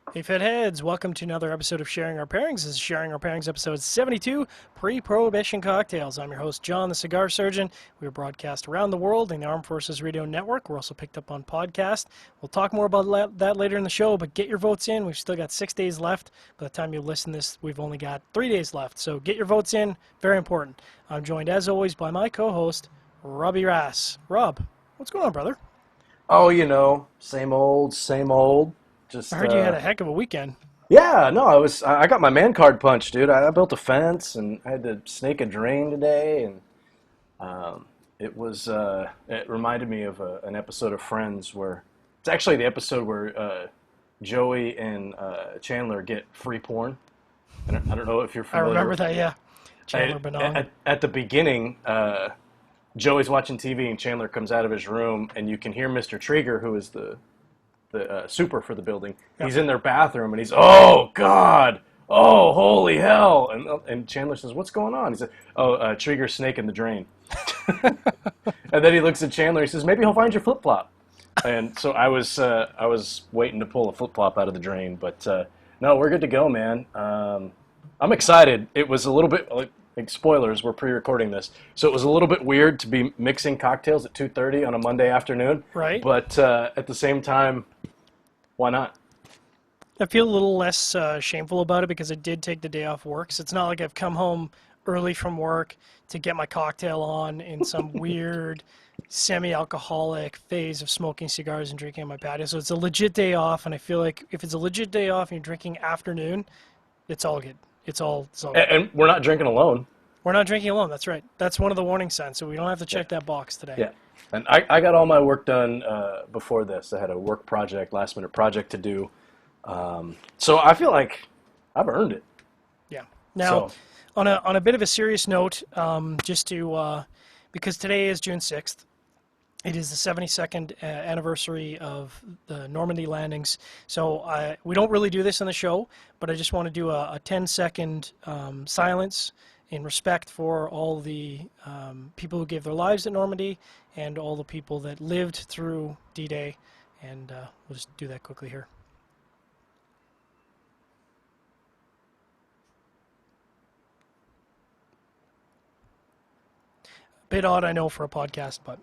Hey Fitheads, welcome to another episode of Sharing Our Pairings. This is Sharing Our Pairings episode 72, Pre-Prohibition Cocktails. I'm your host, John, the Cigar Surgeon. We are broadcast around the world in the Armed Forces Radio Network. We're also picked up on podcast. We'll talk more about that later in the show, but get your votes in. We've still got 6 days left. By the time you listen to this, we've only got 3 days left. So get your votes in. Very important. I'm joined, as always, by my co-host, Robbie Rass. Rob, what's going on, brother? Oh, same old, same old. I Just heard you had a heck of a weekend. yeah, no, I got my man card punched, dude. I built a fence and I had to snake a drain today, and it reminded me of an episode of Friends where it's actually the episode where Joey and Chandler get free porn. And I don't know if you're I familiar. remember that, yeah. Chandler At, Benong. at the beginning, Joey's watching TV and Chandler comes out of his room, and you can hear Mr. Trigger, who is the super for the building. Yeah. He's in their bathroom, and he's, oh God, oh holy hell, and Chandler says, what's going on? He said, oh, Trigger snake in the drain. And then he looks at Chandler. He says, maybe he'll find your flip flop. And so I was waiting to pull a flip flop out of the drain, but no, we're good to go, man. I'm excited. It was a little bit like spoilers. We're pre-recording this, so it was a little bit weird to be mixing cocktails at 2:30 on a Monday afternoon. Right. But at the same time, why not? I feel a little less shameful about it because I did take the day off work. So it's not like I've come home early from work to get my cocktail on in some weird semi-alcoholic phase of smoking cigars and drinking on my patio. So it's a legit day off, and I feel like if it's a legit day off and you're drinking afternoon, it's all good. It's all good. And we're not drinking alone. We're not drinking alone. That's right. That's one of the warning signs, so we don't have to check that box today. Yeah. And I got all my work done before this. I had a work project, last minute project to do. So I feel like I've earned it. Yeah. Now, So, on a bit of a serious note, just to because today is June 6th, it is the 72nd anniversary of the Normandy landings. So we don't really do this on the show, but I just want to do a 10-second silence in respect for all the people who gave their lives at Normandy and all the people that lived through D-Day. And we'll just do that quickly here. Bit odd, I know, for a podcast, but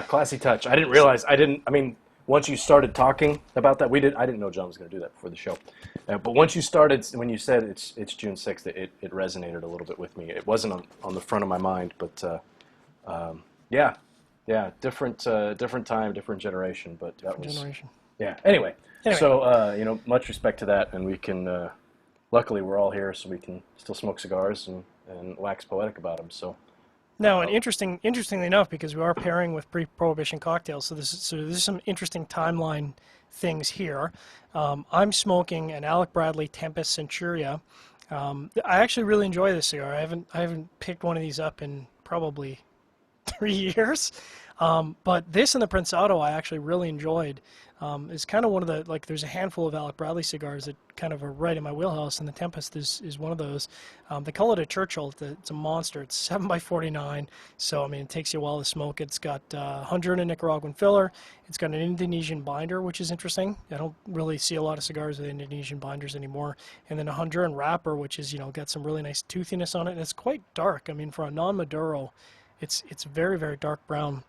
classy touch. I didn't realize. I mean, once you started talking about that, I didn't know John was going to do that before the show. But once you started, when you said it's June 6th, it resonated a little bit with me. It wasn't on the front of my mind, but yeah, different time, different generation. But that was generation. yeah. Anyway. So much respect to that, and we can. Luckily, we're all here, so we can still smoke cigars and wax poetic about them. So. Now, and interestingly enough, because we are pairing with pre-prohibition cocktails, so there's some interesting timeline things here. I'm smoking an Alec Bradley Tempus Centuria. I actually really enjoy this cigar. I haven't picked one of these up in probably 3 years, but this and the Prensado I actually really enjoyed. It's kind of one of the, like, there's a handful of Alec Bradley cigars that kind of are right in my wheelhouse, and the Tempest is one of those. They call it a Churchill. It's a monster. It's 7 by 49, so I mean it takes you a while to smoke. It's got Honduran Nicaraguan filler. It's got an Indonesian binder, which is interesting. I don't really see a lot of cigars with Indonesian binders anymore. And then a Honduran wrapper, which is got some really nice toothiness on it, and it's quite dark. I mean, for a non-Maduro, it's very, very dark brown.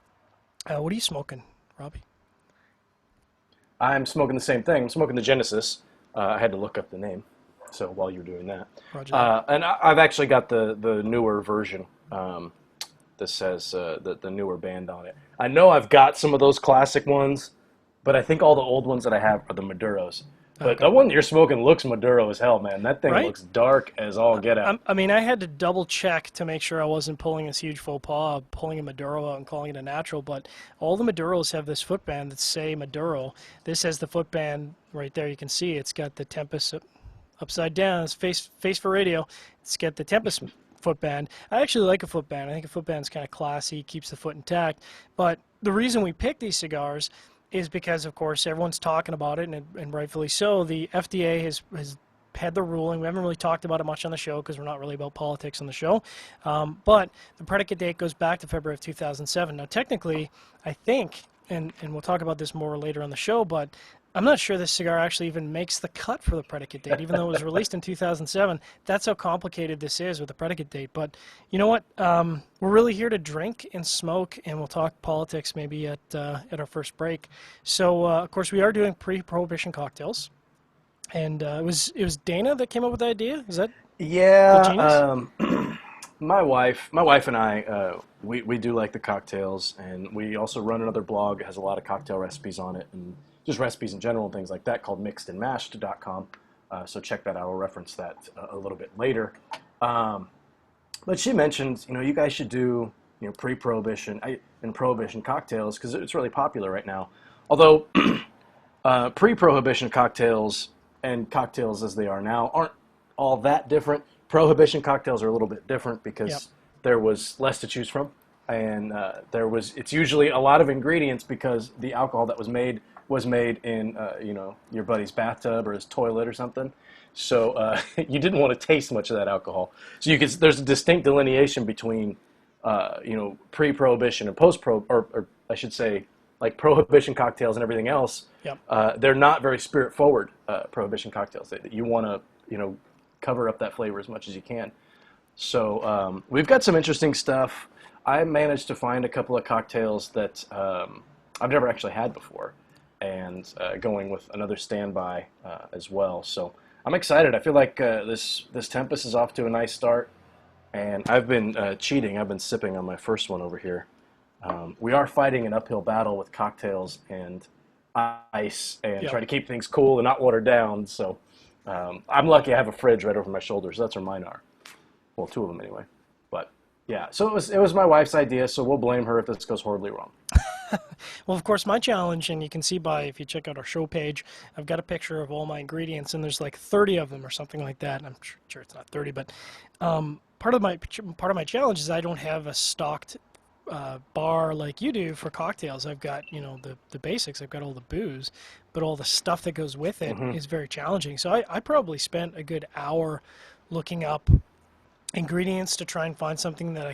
What are you smoking, Robbie? I'm smoking the same thing. I'm smoking the Genesis. I had to look up the name, so while you're doing that. Roger. And I've actually got the newer version that says the newer band on it. I know I've got some of those classic ones, but I think all the old ones that I have are the Maduros. But Okay. the one that you're smoking looks Maduro as hell, man. That thing Right? looks dark as all get out. I mean, I had to double check to make sure I wasn't pulling this huge faux pas, pulling a Maduro out and calling it a natural, but all the Maduros have this footband that say Maduro. This has the footband right there. You can see it's got the Tempest upside down. It's face for radio. It's got the Tempest footband. I actually like a footband. I think a footband's kind of classy, keeps the foot intact. But the reason we pick these cigars is because, of course, everyone's talking about it, and rightfully so. The FDA has had the ruling. We haven't really talked about it much on the show because we're not really about politics on the show. But the predicate date goes back to February of 2007. Now, technically, I think, and we'll talk about this more later on the show, but I'm not sure this cigar actually even makes the cut for the predicate date, even though it was released in 2007. That's how complicated this is with the predicate date. But you know what? We're really here to drink and smoke, and we'll talk politics maybe at our first break. So, of course, we are doing pre-prohibition cocktails, and it was Dana that came up with the idea. Is that the Yeah, genius? my wife and I, we do like the cocktails, and we also run another blog that has a lot of cocktail recipes on it, and just recipes in general and things like that, called mixedandmashed.com. So check that out. I'll reference that a little bit later. But she mentioned, you guys should do, pre-prohibition and prohibition cocktails because it's really popular right now. Although pre-prohibition cocktails and cocktails as they are now aren't all that different. Prohibition cocktails are a little bit different because Yep. there was less to choose from, and it's usually a lot of ingredients because the alcohol that was made in your buddy's bathtub or his toilet or something. So you didn't want to taste much of that alcohol. So there's a distinct delineation between pre-prohibition and post-pro, or I should say, like prohibition cocktails and everything else. Yep. They're not very spirit-forward prohibition cocktails. You want to cover up that flavor as much as you can. So we've got some interesting stuff. I managed to find a couple of cocktails that I've never actually had before, and going with another standby as well. So I'm excited. I feel like this Tempus is off to a nice start, and I've been cheating. I've been sipping on my first one over here. We are fighting an uphill battle with cocktails and ice and Yep. trying to keep things cool and not watered down. So I'm lucky I have a fridge right over my shoulder, so that's where mine are. Well, two of them anyway. But yeah, so it was my wife's idea, so we'll blame her if this goes horribly wrong. Well, of course, my challenge, and you can see if you check out our show page, I've got a picture of all my ingredients, and there's like 30 of them or something like that. And I'm sure it's not 30, but part of my challenge is I don't have a stocked bar like you do for cocktails. I've got the basics. I've got all the booze, but all the stuff that goes with it is very challenging. So I probably spent a good hour looking up ingredients to try and find something that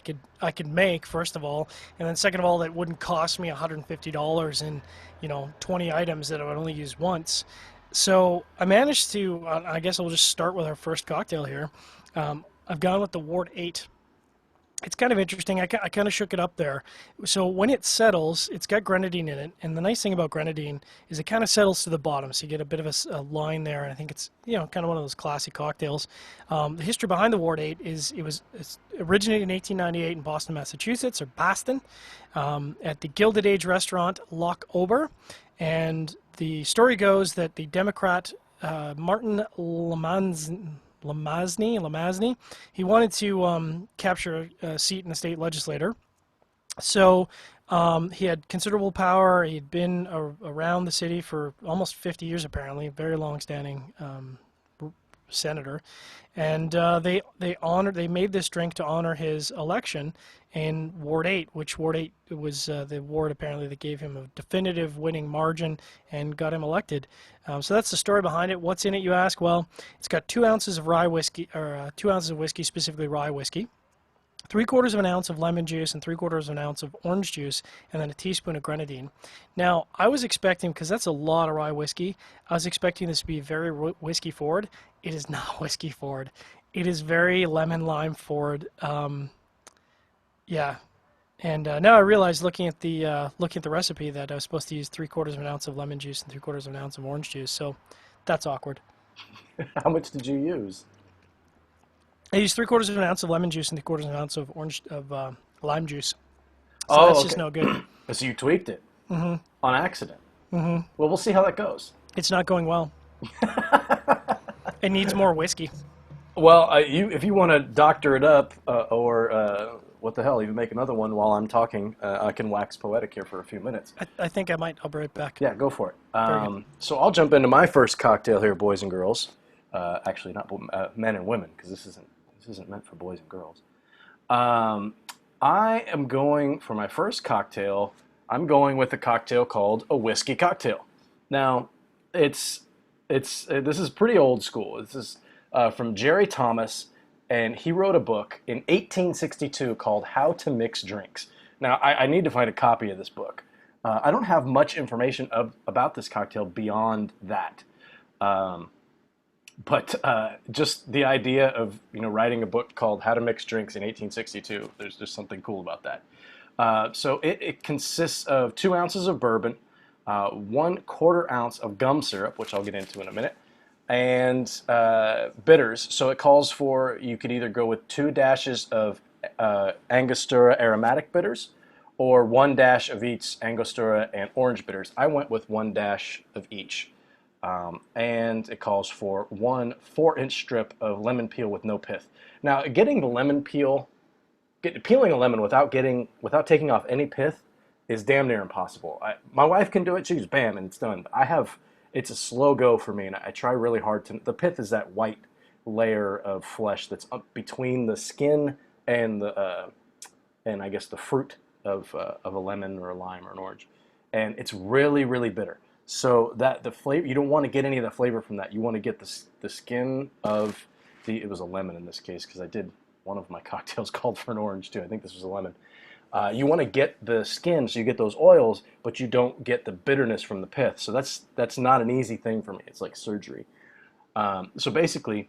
I could make, first of all, and then second of all that wouldn't cost me $150 in 20 items that I would only use once. So I managed to I guess I'll just start with our first cocktail here. I've gone with the Ward 8. It's kind of interesting. I kind of shook it up there. So when it settles, it's got grenadine in it, and the nice thing about grenadine is it kind of settles to the bottom, so you get a bit of a line there, and I think it's kind of one of those classic cocktails. The history behind the Ward 8 is it's originated in 1898 in Boston, Massachusetts, or Boston, at the Gilded Age restaurant Loch Ober, and the story goes that the Democrat Martin Lamazny, he wanted to capture a seat in the state legislature. So he had considerable power. He'd been around the city for almost 50 years, apparently, very long-standing senator. And they made this drink to honor his election in Ward 8, which Ward 8 was the ward apparently that gave him a definitive winning margin and got him elected. So that's the story behind it. What's in it, you ask? Well, it's got 2 ounces of rye whiskey, or 2 ounces of whiskey, specifically rye whiskey, 3/4 of an ounce of lemon juice and 3/4 of an ounce of orange juice, and then a teaspoon of grenadine. Now, I was expecting, because that's a lot of rye whiskey, I was expecting this to be very whiskey forward. It is not whiskey forward. It is very lemon lime forward. Yeah. And now I realize, looking at the recipe, that I was supposed to use 3/4 of an ounce of lemon juice and 3/4 of an ounce of orange juice. So that's awkward. How much did you use? I used 3/4 of an ounce of lemon juice and 3/4 of an ounce of lime juice. So Oh, that's okay. just no good. So you tweaked it on accident. Mm-hmm. Well, we'll see how that goes. It's not going well. It needs more whiskey. Well, if you want to doctor it up, or what the hell, even make another one while I'm talking, I can wax poetic here for a few minutes. I think I might. I'll be right back. Yeah, go for it. Very good. So I'll jump into my first cocktail here, boys and girls. Actually, not men and women, because this isn't meant for boys and girls. I am going for my first cocktail. I'm going with a cocktail called a whiskey cocktail. Now, this is pretty old school. This is from Jerry Thomas, and he wrote a book in 1862 called How to Mix Drinks. Now, I need to find a copy of this book. I don't have much information about this cocktail beyond that. Um, but just the idea of writing a book called How to Mix Drinks in 1862, there's just something cool about that. So it consists of 2 ounces of bourbon, 1/4 ounce of gum syrup, which I'll get into in a minute, and bitters. So it calls for, you could either go with 2 dashes of Angostura aromatic bitters, or 1 dash of each Angostura and orange bitters. I went with 1 dash of each. And it calls for 1 4-inch strip of lemon peel with no pith. Now, getting the lemon peel, peeling a lemon without taking off any pith is damn near impossible. My wife can do it; she's bam, and it's done. It's a slow go for me, and I try really hard to. The pith is that white layer of flesh that's up between the skin and and I guess the fruit of a lemon or a lime or an orange, and it's really, really bitter. So that the flavor, you don't want to get any of the flavor from that. You want to get the skin of it was a lemon in this case, because I did one of my cocktails called for an orange too. I think this was a lemon. You want to get the skin, so you get those oils, but you don't get the bitterness from the pith. So that's not an easy thing for me. It's like surgery. So basically,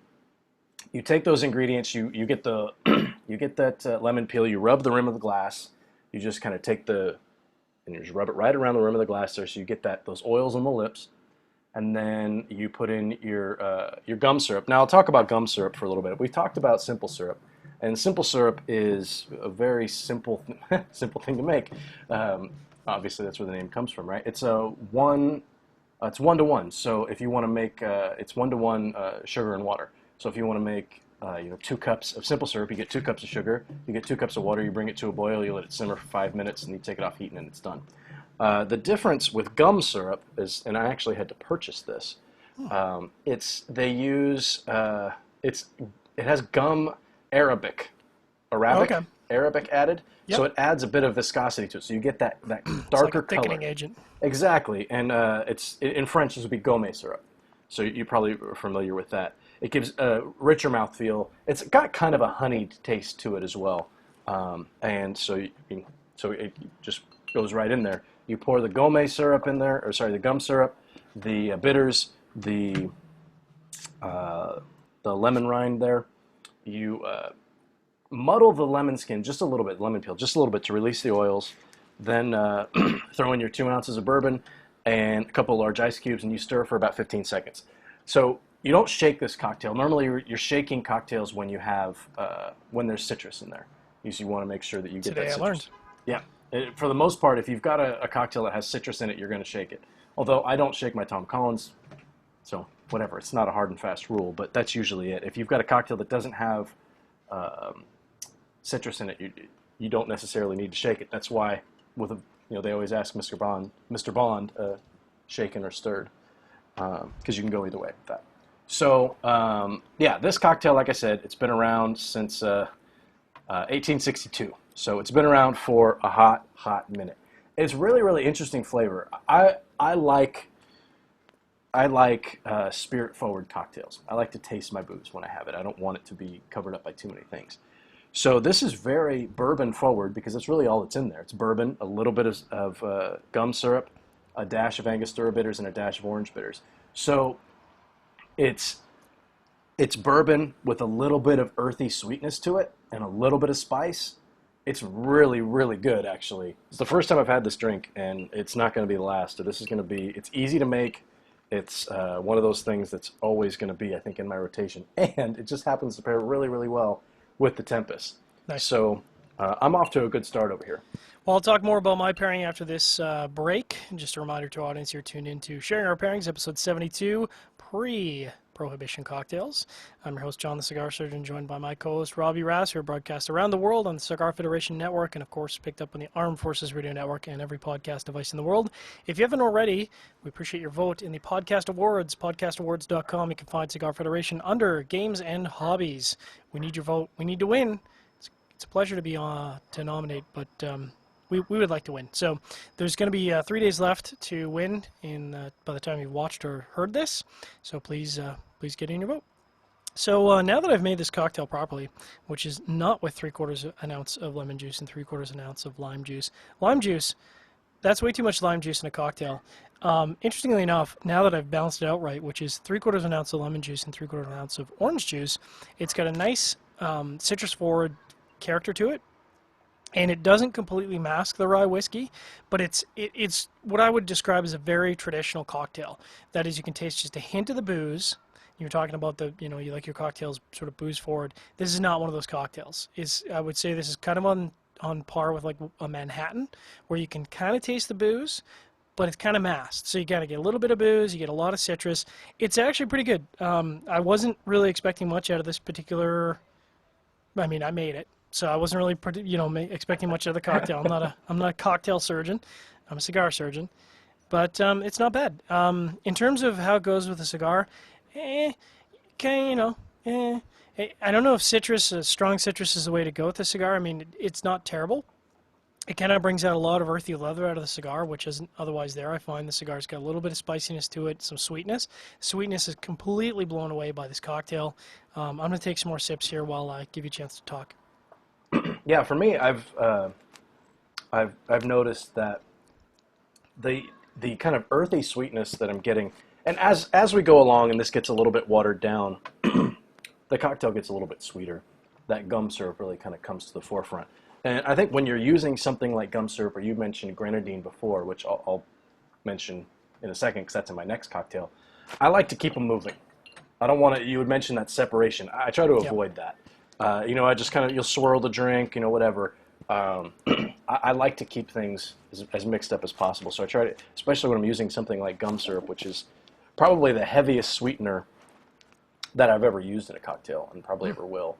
you take those ingredients, you get the you get that lemon peel, you rub the rim of the glass, you just kind of take and you just rub it right around the rim of the glass there, so you get those oils on the lips, and then you put in your gum syrup. Now I'll talk about gum syrup for a little bit. We've talked about simple syrup, and simple syrup is a very simple simple thing to make. Obviously, that's where the name comes from, right? It's it's 1-to-1. So if you want to make it's 1-to-1 sugar and water. So if you want to make 2 cups of simple syrup, you get 2 cups of sugar, you get 2 cups of water, you bring it to a boil, you let it simmer for 5 minutes, and you take it off heating, and it's done. The difference with gum syrup is, and I actually had to purchase this, it has gum Okay. Arabic added, Yep. so it adds a bit of viscosity to it, so you get that It's darker like a thickening color. agent. Exactly, and in French this would be gomme syrup. So you probably are familiar with that. It gives a richer mouthfeel. It's got kind of a honeyed taste to it as well, and so it just goes right in there. You pour the gomme syrup in there, or sorry, the gum syrup, the bitters, the lemon rind there. You muddle the lemon skin just a little bit, lemon peel just a little bit to release the oils. Then throw in your 2 ounces of bourbon and a couple of large ice cubes, and you stir for about 15 seconds. So you don't shake this cocktail. Normally you're shaking cocktails when you have when there's citrus in there. You want to make sure that you get Today that I citrus. learned. Yeah. For the most part, if you've got a cocktail that has citrus in it, you're going to shake it. Although I don't shake my Tom Collins, so whatever. It's not a hard and fast rule, but that's usually it. If you've got a cocktail that doesn't have citrus in it, you don't necessarily need to shake it. That's why they always ask Mr. Bond, shaken or stirred, because you can go either way with that. So yeah, this cocktail, like I said, it's been around since 1862. So it's been around for a hot minute. It's really, really interesting flavor. I like spirit-forward cocktails. I like to taste my booze when I have it. I don't want it to be covered up by too many things. So this is very bourbon-forward because it's really all that's in there. It's bourbon, a little bit of gum syrup, a dash of Angostura bitters, and a dash of orange bitters. So it's bourbon with a little bit of earthy sweetness to it and a little bit of spice. It's really, really good, actually. It's the first time I've had this drink, and it's not going to be the last. So this is going to be, it's easy to make. It's one of those things that's always going to be, I think, in my rotation. And it just happens to pair really, really well with the Tempus. Nice. So I'm off to a good start over here. Well, I'll talk more about my pairing after this break. Just a reminder to our audience, you're tuned into Sharing Our Pairings, episode 72, Pre-Prohibition Cocktails. I'm your host, John the Cigar Surgeon, joined by my co-host, Robbie Rass, who broadcasts around the world on the Cigar Federation Network, and of course, picked up on the Armed Forces Radio Network and every podcast device in the world. If you haven't already, we appreciate your vote in the Podcast Awards, podcastawards.com. You can find Cigar Federation under Games and Hobbies. We need your vote. We need to win. It's a pleasure to be to nominate, but we would like to win. So there's going to be 3 days left to win by the time you've watched or heard this. So please get in your vote. So now that I've made this cocktail properly, which is not with 3/4 an ounce of lemon juice and 3/4 an ounce of lime juice that's way too much lime juice in a cocktail. Interestingly enough, now that I've balanced it out right, which is 3/4 of an ounce of lemon juice and 3/4 of an ounce of orange juice, it's got a nice citrus forward character to it, and it doesn't completely mask the rye whiskey, but it's what I would describe as a very traditional cocktail. That is, you can taste just a hint of the booze. You're talking about you like your cocktails sort of booze forward. This is not one of those cocktails. I would say this is kind of on par with like a Manhattan, where you can kind of taste the booze, but it's kind of masked. So you kind of get a little bit of booze, you get a lot of citrus. It's actually pretty good. I wasn't really expecting much out of this particular. I mean, I made it, so I wasn't really, expecting much out of the cocktail. I'm not a cocktail surgeon. I'm a cigar surgeon, but it's not bad. In terms of how it goes with a cigar, I don't know if strong citrus is the way to go with a cigar. I mean, it's not terrible. It kind of brings out a lot of earthy leather out of the cigar, which isn't otherwise there. I find the cigar's got a little bit of spiciness to it, some sweetness. Sweetness is completely blown away by this cocktail. I'm going to take some more sips here while I give you a chance to talk. Yeah, for me, I've noticed that the kind of earthy sweetness that I'm getting, and as we go along, and this gets a little bit watered down, the cocktail gets a little bit sweeter. That gum syrup really kind of comes to the forefront. And I think when you're using something like gum syrup, or you mentioned grenadine before, which I'll mention in a second because that's in my next cocktail, I like to keep them moving. I don't want to, you would mention that separation. I try to avoid that. I just kind of, you'll swirl the drink, whatever. I like to keep things as mixed up as possible. So I try to, especially when I'm using something like gum syrup, which is probably the heaviest sweetener that I've ever used in a cocktail and probably ever will.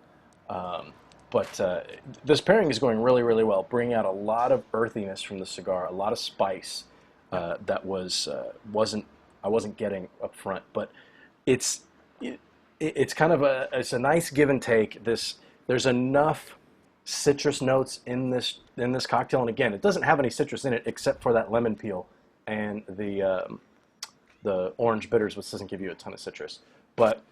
But this pairing is going really, really well, bringing out a lot of earthiness from the cigar, a lot of spice that I wasn't getting up front. But it's kind of it's a nice give and take. There's enough citrus notes in this cocktail, and again, it doesn't have any citrus in it except for that lemon peel and the orange bitters, which doesn't give you a ton of citrus. But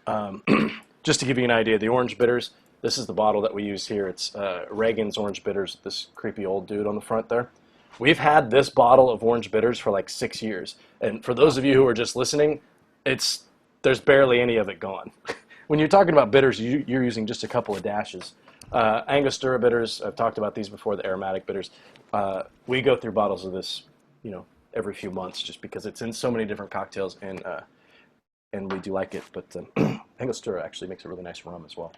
just to give you an idea, the orange bitters. This is the bottle that we use here. It's Reagan's Orange Bitters, this creepy old dude on the front there. We've had this bottle of orange bitters for like 6 years. And for those of you who are just listening, there's barely any of it gone. When you're talking about bitters, you're using just a couple of dashes. Angostura bitters, I've talked about these before, the aromatic bitters. We go through bottles of this, every few months just because it's in so many different cocktails and we do like it. But Angostura actually makes a really nice rum as well.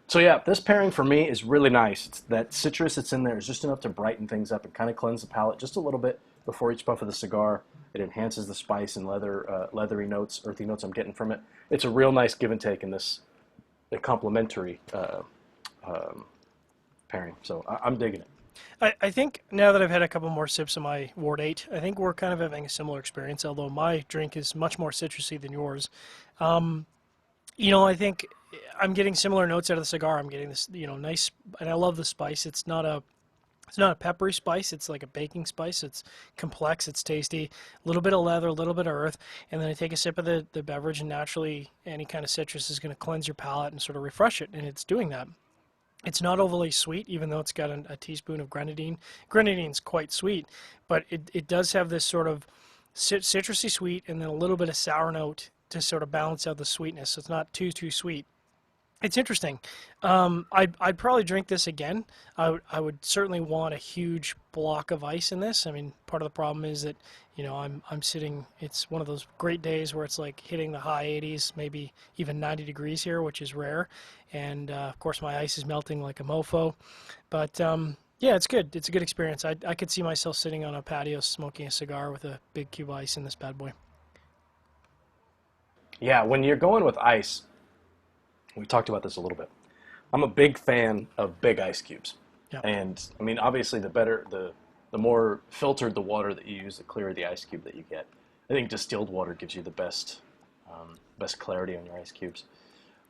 So yeah, this pairing for me is really nice. That citrus that's in there is just enough to brighten things up and kind of cleanse the palate just a little bit before each puff of the cigar. It enhances the spice and leathery notes, earthy notes I'm getting from it. It's a real nice give and take in this complementary pairing. So I'm digging it. I think now that I've had a couple more sips of my Ward 8, I think we're kind of having a similar experience, although my drink is much more citrusy than yours. I think I'm getting similar notes out of the cigar. I'm getting this, nice, and I love the spice. It's not a peppery spice. It's like a baking spice. It's complex. It's tasty. A little bit of leather, a little bit of earth, and then I take a sip of the beverage, and naturally, any kind of citrus is going to cleanse your palate and sort of refresh it, and it's doing that. It's not overly sweet, even though it's got a teaspoon of grenadine. Grenadine's quite sweet, but it does have this sort of citrusy sweet and then a little bit of sour note to sort of balance out the sweetness. So it's not too sweet. It's interesting. I'd probably drink this again. I would certainly want a huge block of ice in this. I mean, part of the problem is that I'm sitting. It's one of those great days where it's like hitting the high 80s, maybe even 90 degrees here, which is rare. And of course, my ice is melting like a mofo. But yeah, it's good. It's a good experience. I could see myself sitting on a patio smoking a cigar with a big cube of ice in this bad boy. Yeah, when you're going with ice, we talked about this a little bit. I'm a big fan of big ice cubes. Yeah. And I mean, obviously the more filtered the water that you use, the clearer the ice cube that you get. I think distilled water gives you the best clarity on your ice cubes.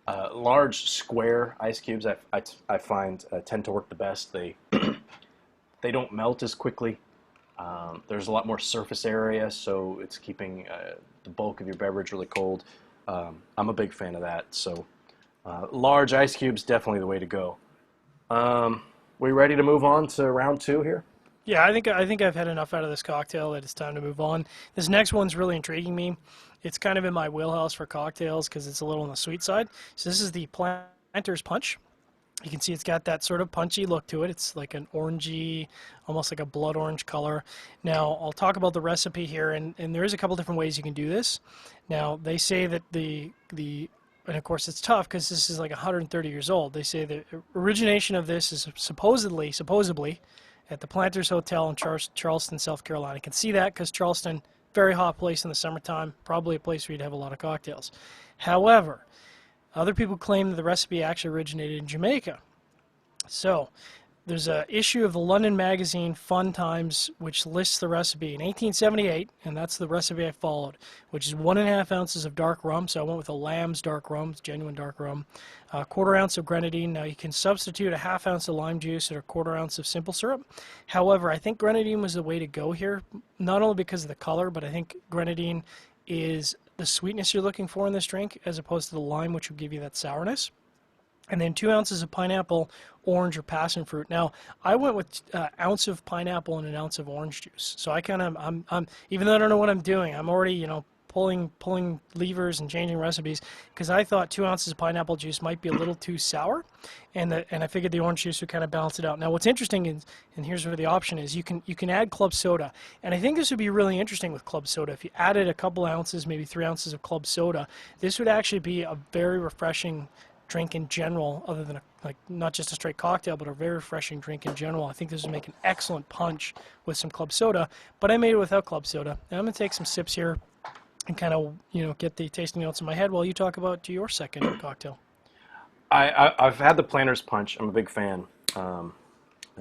Large square ice cubes I find tend to work the best. They don't melt as quickly. There's a lot more surface area, so it's keeping the bulk of your beverage really cold. I'm a big fan of that. So large ice cubes, definitely the way to go. We ready to move on to round 2 here? Yeah, I think I've had enough out of this cocktail that it's time to move on. This next one's really intriguing me. It's kind of in my wheelhouse for cocktails because it's a little on the sweet side. So this is the Planter's Punch. You can see it's got that sort of punchy look to it. It's like an orangey, almost like a blood orange color. Now, I'll talk about the recipe here, and there is a couple different ways you can do this. Now, they say that and of course it's tough because this is like 130 years old. They say the origination of this is supposedly, at the Planters Hotel in Charleston, South Carolina. You can see that because Charleston, very hot place in the summertime, probably a place where you'd have a lot of cocktails. However, other people claim that the recipe actually originated in Jamaica. So, there's an issue of the London magazine Fun Times which lists the recipe in 1878, and that's the recipe I followed, which is 1.5 ounces of dark rum. So I went with a Lamb's dark rum, it's genuine dark rum. A 1/4 ounce of grenadine. Now you can substitute a 1/2 ounce of lime juice or a 1/4 ounce of simple syrup. However, I think grenadine was the way to go here, not only because of the color, but I think grenadine is the sweetness you're looking for in this drink as opposed to the lime, which will give you that sourness. And then 2 ounces of pineapple, orange, or passion fruit. Now, I went with an ounce of pineapple and an ounce of orange juice. So I kind of, I'm even though I don't know what I'm doing, I'm already, pulling levers and changing recipes because I thought 2 ounces of pineapple juice might be a little too sour, and I figured the orange juice would kind of balance it out. Now, what's interesting is, and here's where the option is, you can add club soda, and I think this would be really interesting with club soda. If you added a couple ounces, maybe 3 ounces of club soda, this would actually be a very refreshing drink in general, other than not just a straight cocktail, but a very refreshing drink in general. I think this would make an excellent punch with some club soda, but I made it without club soda. And I'm going to take some sips here and kind of, get the tasting notes in my head while you talk about your second cocktail. I've had the Planter's Punch. I'm a big fan. And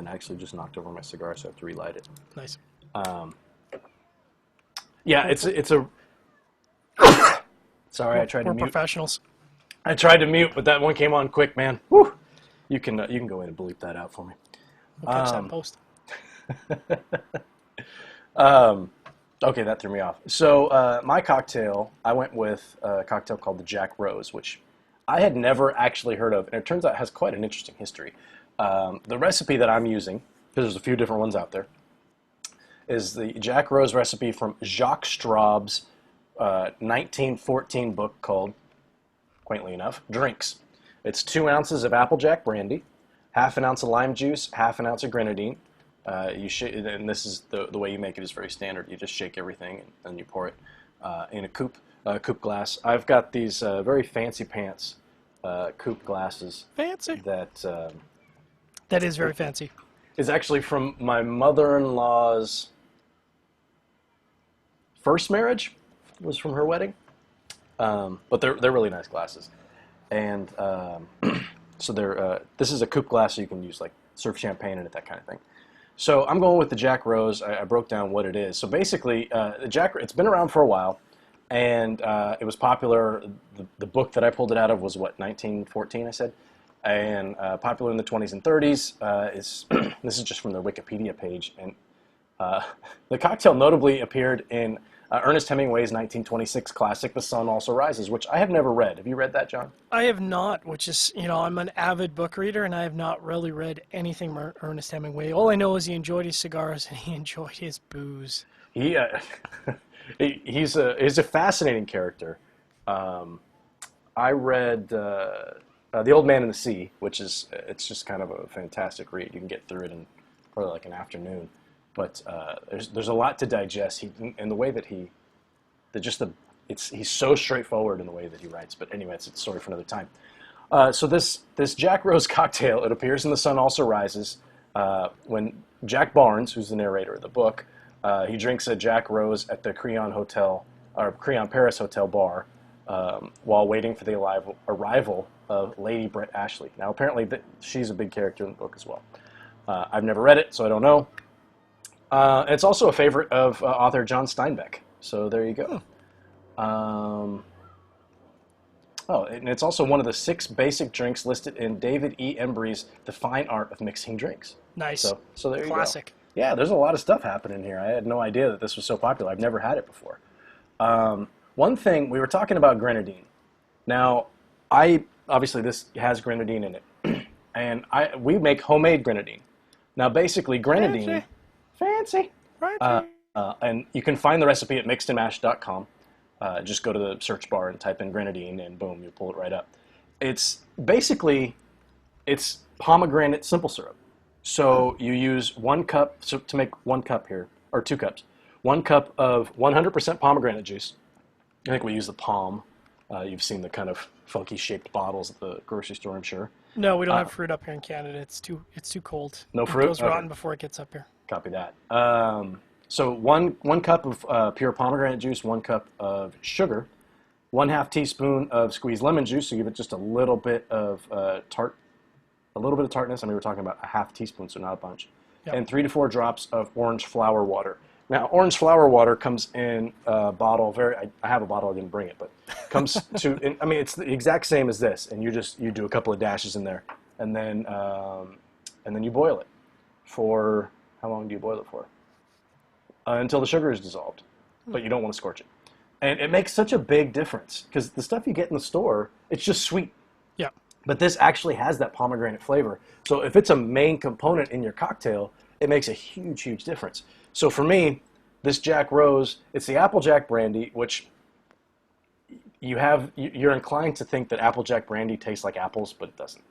I actually just knocked over my cigar, so I have to relight it. Nice. Yeah, it's a... Sorry, I tried to We're mute. professionals. I tried to mute, but that one came on quick, man. Woo! You can go in and bleep that out for me. We'll catch that post. Okay, that threw me off. So my cocktail, I went with a cocktail called the Jack Rose, which I had never actually heard of, and it turns out has quite an interesting history. The recipe that I'm using, because there's a few different ones out there, is the Jack Rose recipe from Jacques Straub's 1914 book called, quaintly enough, Drinks. It's 2 ounces of Applejack brandy, 1/2 ounce of lime juice, 1/2 ounce of grenadine. And this is the way you make it is very standard. You just shake everything and then you pour it in a coupe glass. I've got these very fancy pants coupe glasses. Fancy. That is very fancy. Is actually from my mother-in-law's first marriage. It was from her wedding. But they're really nice glasses, and so this is a coupe glass, so you can use serve champagne in it, that kind of thing. So I'm going with the Jack Rose. I broke down what it is. So basically, it's been around for a while, and it was popular. The book that I pulled it out of was what, 1914, I said, and popular in the 20s and 30s. This is just from their Wikipedia page, and the cocktail notably appeared in Ernest Hemingway's 1926 classic, The Sun Also Rises, which I have never read. Have you read that, John? I have not, which is, I'm an avid book reader, and I have not really read anything from Ernest Hemingway. All I know is he enjoyed his cigars and he enjoyed his booze. He's a fascinating character. I read The Old Man and the Sea, which it's just kind of a fantastic read. You can get through it in probably like an afternoon. But there's a lot to digest. And the way that he's so straightforward in the way that he writes. But anyway, it's a story for another time. So this Jack Rose cocktail, it appears in The Sun Also Rises when Jack Barnes, who's the narrator of the book, he drinks a Jack Rose at the Crillon Paris Hotel bar while waiting for the arrival of Lady Brett Ashley. Now, apparently, she's a big character in the book as well. I've never read it, so I don't know. It's also a favorite of author John Steinbeck. So there you go. And it's also one of the 6 basic drinks listed in David E. Embry's The Fine Art of Mixing Drinks. Nice. So there you go. Classic. Yeah, there's a lot of stuff happening here. I had no idea that this was so popular. I've never had it before. One thing, we were talking about grenadine. Now, obviously this has grenadine in it. And we make homemade grenadine. Now, basically, grenadine Fancy. Right. And you can find the recipe at mixedandmashed.com. Just go to the search bar and type in grenadine, and boom, you pull it right up. It's basically, it's pomegranate simple syrup. So you use 1 cup, so to make 1 cup here, or 2 cups, 1 cup of 100% pomegranate juice. I think we use the palm. You've seen the kind of funky shaped bottles at the grocery store, I'm sure. No, we don't have fruit up here in Canada. It's too cold. No fruit? It goes rotten Okay. before it gets up here. Copy that. So one cup of pure pomegranate juice, 1 cup of sugar, 1/2 teaspoon of squeezed lemon juice, so give it just a little bit of a little bit of tartness. I mean, we're talking about a 1/2 teaspoon, so not a bunch. Yep. And 3 to 4 drops of orange flower water. Now, orange flower water comes in a bottle. I have a bottle. I didn't bring it, but comes to. I mean, it's the exact same as this, and you do a couple of dashes in there, and then you boil it for how long do you boil it for? Until the sugar is dissolved, but you don't want to scorch it. And it makes such a big difference because the stuff you get in the store, it's just sweet. Yeah. But this actually has that pomegranate flavor. So if it's a main component in your cocktail, it makes a huge, huge difference. So for me, this Jack Rose, it's the Applejack brandy, which you're inclined to think that Applejack brandy tastes like apples, but it doesn't.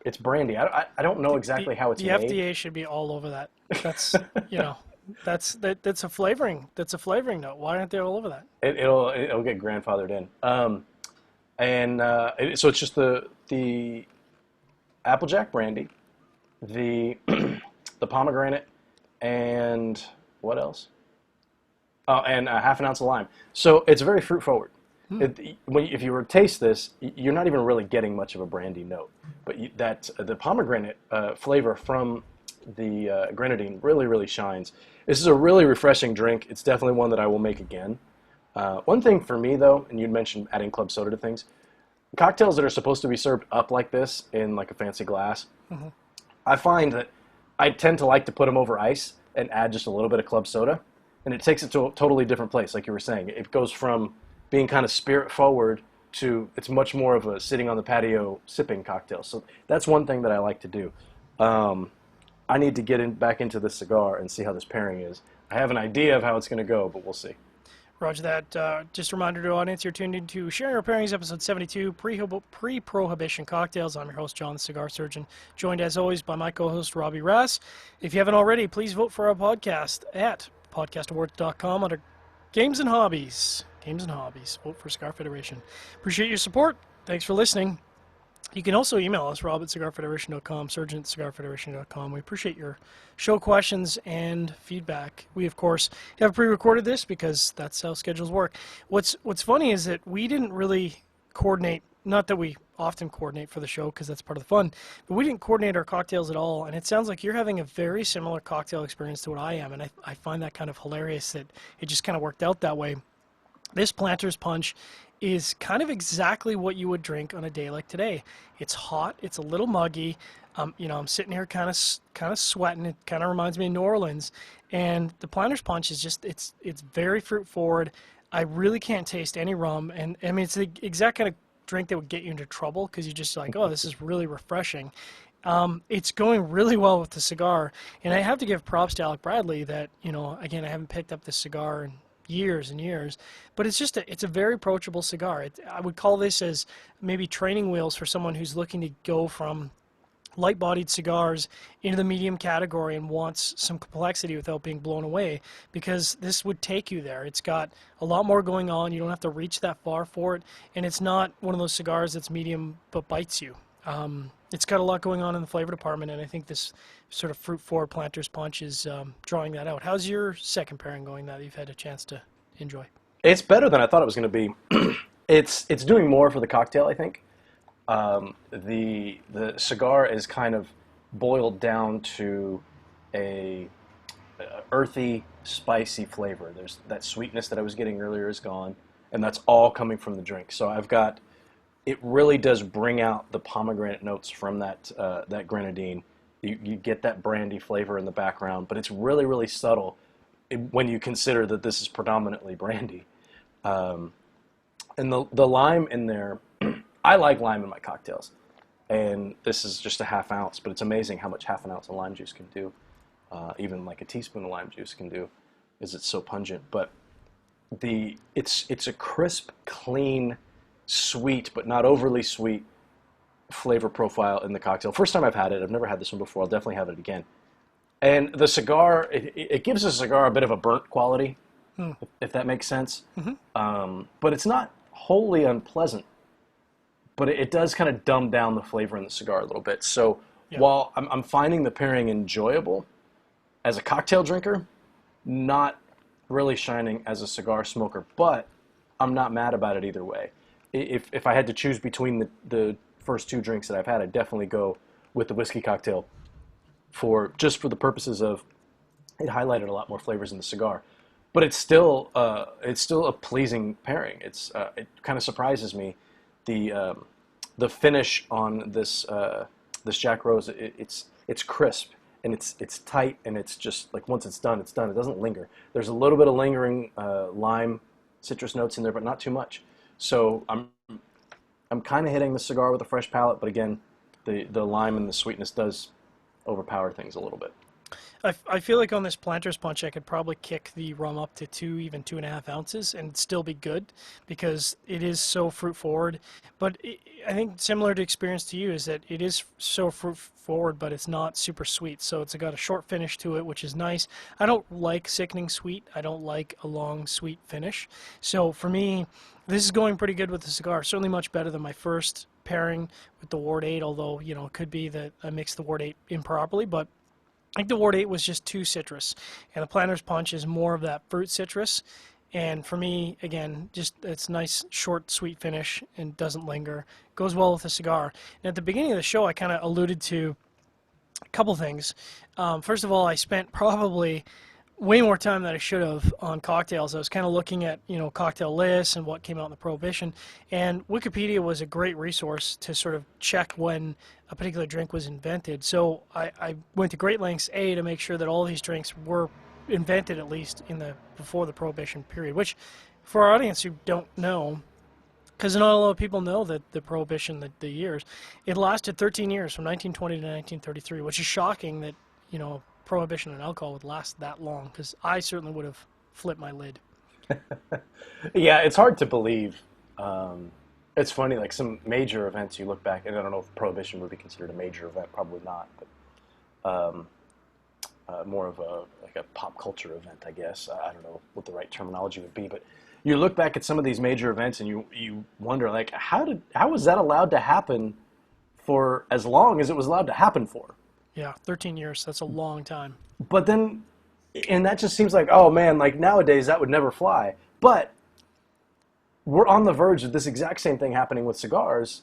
It's brandy. I don't know exactly how it's the made. FDA should be all over that. That's that's a flavoring. That's a flavoring note. Why aren't they all over that? It'll get grandfathered in. So it's just the Applejack brandy, the the pomegranate, and what else? Oh, and a 1/2 ounce of lime. So it's very fruit forward. If you were to taste this, you're not even really getting much of a brandy note, but the pomegranate flavor from the grenadine really, really shines. This is a really refreshing drink. It's definitely one that I will make again. One thing for me, though, and you'd mentioned adding club soda to things, cocktails that are supposed to be served up like this in like a fancy glass, I find that I tend to like to put them over ice and add just a little bit of club soda, and it takes it to a totally different place, like you were saying. It goes from being kind of spirit forward to it's much more of a sitting on the patio sipping cocktail. So that's one thing that I like to do. I need to get back into this cigar and see how this pairing is. I have an idea of how it's going to go, but we'll see. Roger that. Just a reminder to the audience, you're tuned into Sharing Our Pairings, episode 72, Pre-Prohibition Cocktails. I'm your host, John, the Cigar Surgeon, joined as always by my co-host, Robbie Rass. If you haven't already, please vote for our podcast at podcastawards.com under Games and Hobbies. Games and Hobbies. Vote for Cigar Federation. Appreciate your support. Thanks for listening. You can also email us, rob at cigarfederation.com, surgeon at cigarfederation.com. We appreciate your show questions and feedback. We, of course, have pre-recorded this because that's how schedules work. What's funny is that we didn't really coordinate, not that we often coordinate for the show because that's part of the fun, but we didn't coordinate our cocktails at all, and it sounds like you're having a very similar cocktail experience to what I am, and I find that kind of hilarious that it just kind of worked out that way. This Planter's Punch is kind of exactly what you would drink on a day like today. It's hot. It's a little muggy. I'm sitting here kind of sweating. It kind of reminds me of New Orleans. And the Planter's Punch is just it's very fruit forward. I really can't taste any rum, and I mean it's the exact kind of drink that would get you into trouble because you're just like, oh, this is really refreshing. It's going really well with the cigar, and I have to give props to Alec Bradley that again I haven't picked up this cigar in years and years, but it's a very approachable cigar. I would call this as maybe training wheels for someone who's looking to go from light-bodied cigars into the medium category and wants some complexity without being blown away, because this would take you there. It's got a lot more going on. You don't have to reach that far for it, and it's not one of those cigars that's medium but bites you. It's got a lot going on in the flavor department, and I think this sort of fruit-forward Planter's Punch is drawing that out. How's your second pairing going that you've had a chance to enjoy? It's better than I thought it was going to be. It's doing more for the cocktail, I think. The cigar is kind of boiled down to a earthy, spicy flavor. There's that sweetness that I was getting earlier is gone, and that's all coming from the drink. So it really does bring out the pomegranate notes from that grenadine. You get that brandy flavor in the background, but it's really, really subtle when you consider that this is predominantly brandy. And the lime in there, I like lime in my cocktails. And this is just a 1/2 ounce, but it's amazing how much 1/2 ounce of lime juice can do. even like a teaspoon of lime juice can do, is it's so pungent. But it's a crisp, clean, sweet, but not overly sweet flavor profile in the cocktail. First time I've had it. I've never had this one before. I'll definitely have it again. And the cigar, it gives the cigar a bit of a burnt quality, if that makes sense. But it's not wholly unpleasant. But it does kind of dumb down the flavor in the cigar a little bit. So while I'm finding the pairing enjoyable as a cocktail drinker, not really shining as a cigar smoker. But I'm not mad about it either way. If I had to choose between the first two drinks that I've had, I'd definitely go with the whiskey cocktail just for the purposes of it highlighted a lot more flavors in the cigar. But it's still a pleasing pairing. It kind of surprises me the finish on this Jack Rose. It's crisp and it's tight, and it's just like once it's done, it's done. It doesn't linger. There's a little bit of lingering lime citrus notes in there, but not too much. So I'm kind of hitting the cigar with a fresh palate, but again, the lime and the sweetness does overpower things a little bit. I feel like on this Planter's Punch, I could probably kick the rum up to 2, even 2.5 ounces and still be good, because it is so fruit forward. But I think similar to experience to you is that it is so fruit forward, but it's not super sweet. So it's got a short finish to it, which is nice. I don't like sickening sweet. I don't like a long sweet finish. So for me, this is going pretty good with the cigar. Certainly much better than my first pairing with the Ward 8, although, you know, it could be that I mixed the Ward 8 improperly, but I think the Ward 8 was just too citrus, and the Planter's Punch is more of that fruit citrus. And for me, again, just it's nice, short, sweet finish and doesn't linger. Goes well with the cigar. And at the beginning of the show, I kind of alluded to a couple things. First of all, I spent probably way more time than I should have on cocktails. I was kind of looking at, you know, cocktail lists and what came out in the Prohibition, and Wikipedia was a great resource to sort of check when a particular drink was invented. So I went to great lengths, to make sure that all these drinks were invented at least before the Prohibition period, which for our audience who don't know, because not a lot of people know that the Prohibition, the years, it lasted 13 years from 1920 to 1933, which is shocking that, you know, Prohibition on alcohol would last that long, because I certainly would have flipped my lid. Yeah, it's hard to believe. It's funny, like some major events you look back, and I don't know if Prohibition would be considered a major event, probably not, but more of a pop culture event, I guess. I don't know what the right terminology would be, but you look back at some of these major events and you wonder, like, how was that allowed to happen for as long as it was allowed to happen for? Yeah, 13 years, that's a long time. But then, and that just seems like, oh man, like nowadays that would never fly. But we're on the verge of this exact same thing happening with cigars,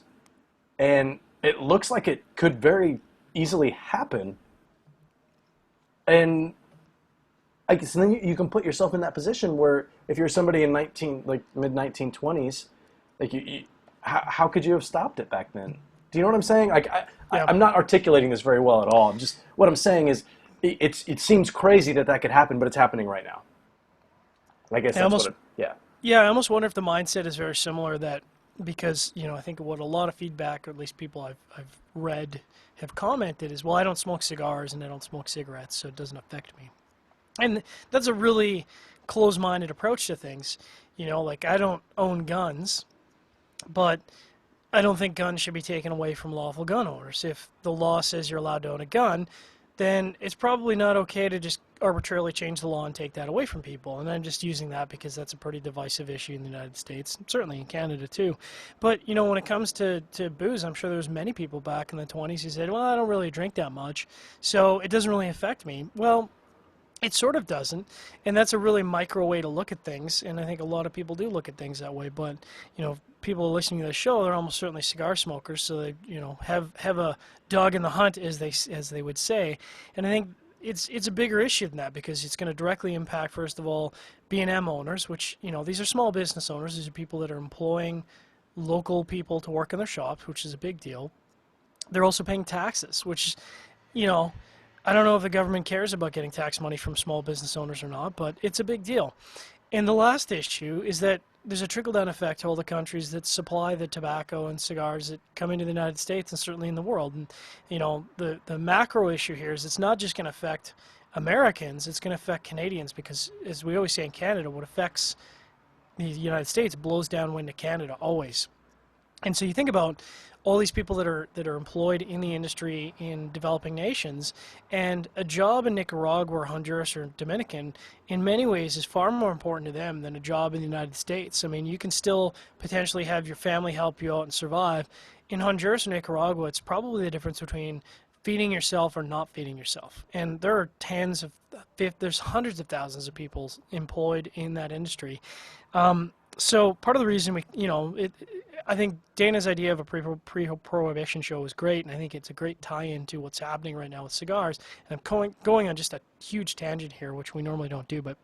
and it looks like it could very easily happen. And I guess then you can put yourself in that position where if you're somebody in mid-1920s, like how could you have stopped it back then? Do you know what I'm saying? Like I'm not articulating this very well at all. What I'm saying is it seems crazy that could happen, but it's happening right now. I guess Yeah, I almost wonder if the mindset is very similar, that because, you know, I think what a lot of feedback, or at least people I've read have commented is, well, I don't smoke cigars and I don't smoke cigarettes, so it doesn't affect me. And that's a really closed-minded approach to things. You know, like, I don't own guns, but I don't think guns should be taken away from lawful gun owners. If the law says you're allowed to own a gun, then it's probably not okay to just arbitrarily change the law and take that away from people. And I'm just using that because that's a pretty divisive issue in the United States, certainly in Canada too. But, you know, when it comes to booze, I'm sure there was many people back in the 20s who said, well, I don't really drink that much, so it doesn't really affect me. Well, it sort of doesn't, and that's a really micro way to look at things, and I think a lot of people do look at things that way. But, you know, people listening to the show, they're almost certainly cigar smokers, so they, you know, have a dog in the hunt, as they would say. And I think it's a bigger issue than that, because it's going to directly impact, first of all, B&M owners, which, you know, these are small business owners. These are people that are employing local people to work in their shops, which is a big deal. They're also paying taxes, which, you know, I don't know if the government cares about getting tax money from small business owners or not, but it's a big deal. And the last issue is that there's a trickle-down effect to all the countries that supply the tobacco and cigars that come into the United States and certainly in the world. And, you know, the macro issue here is it's not just going to affect Americans, it's going to affect Canadians because, as we always say in Canada, what affects the United States blows downwind to Canada always. And so you think about all these people that are employed in the industry in developing nations, and a job in Nicaragua or Honduras or Dominican, in many ways, is far more important to them than a job in the United States. I mean, you can still potentially have your family help you out and survive. In Honduras or Nicaragua, it's probably the difference between feeding yourself or not feeding yourself. And there are there's hundreds of thousands of people employed in that industry. So part of the reason I think Dana's idea of a pre-prohibition show was great, and I think it's a great tie-in to what's happening right now with cigars. And I'm going on just a huge tangent here, which we normally don't do, but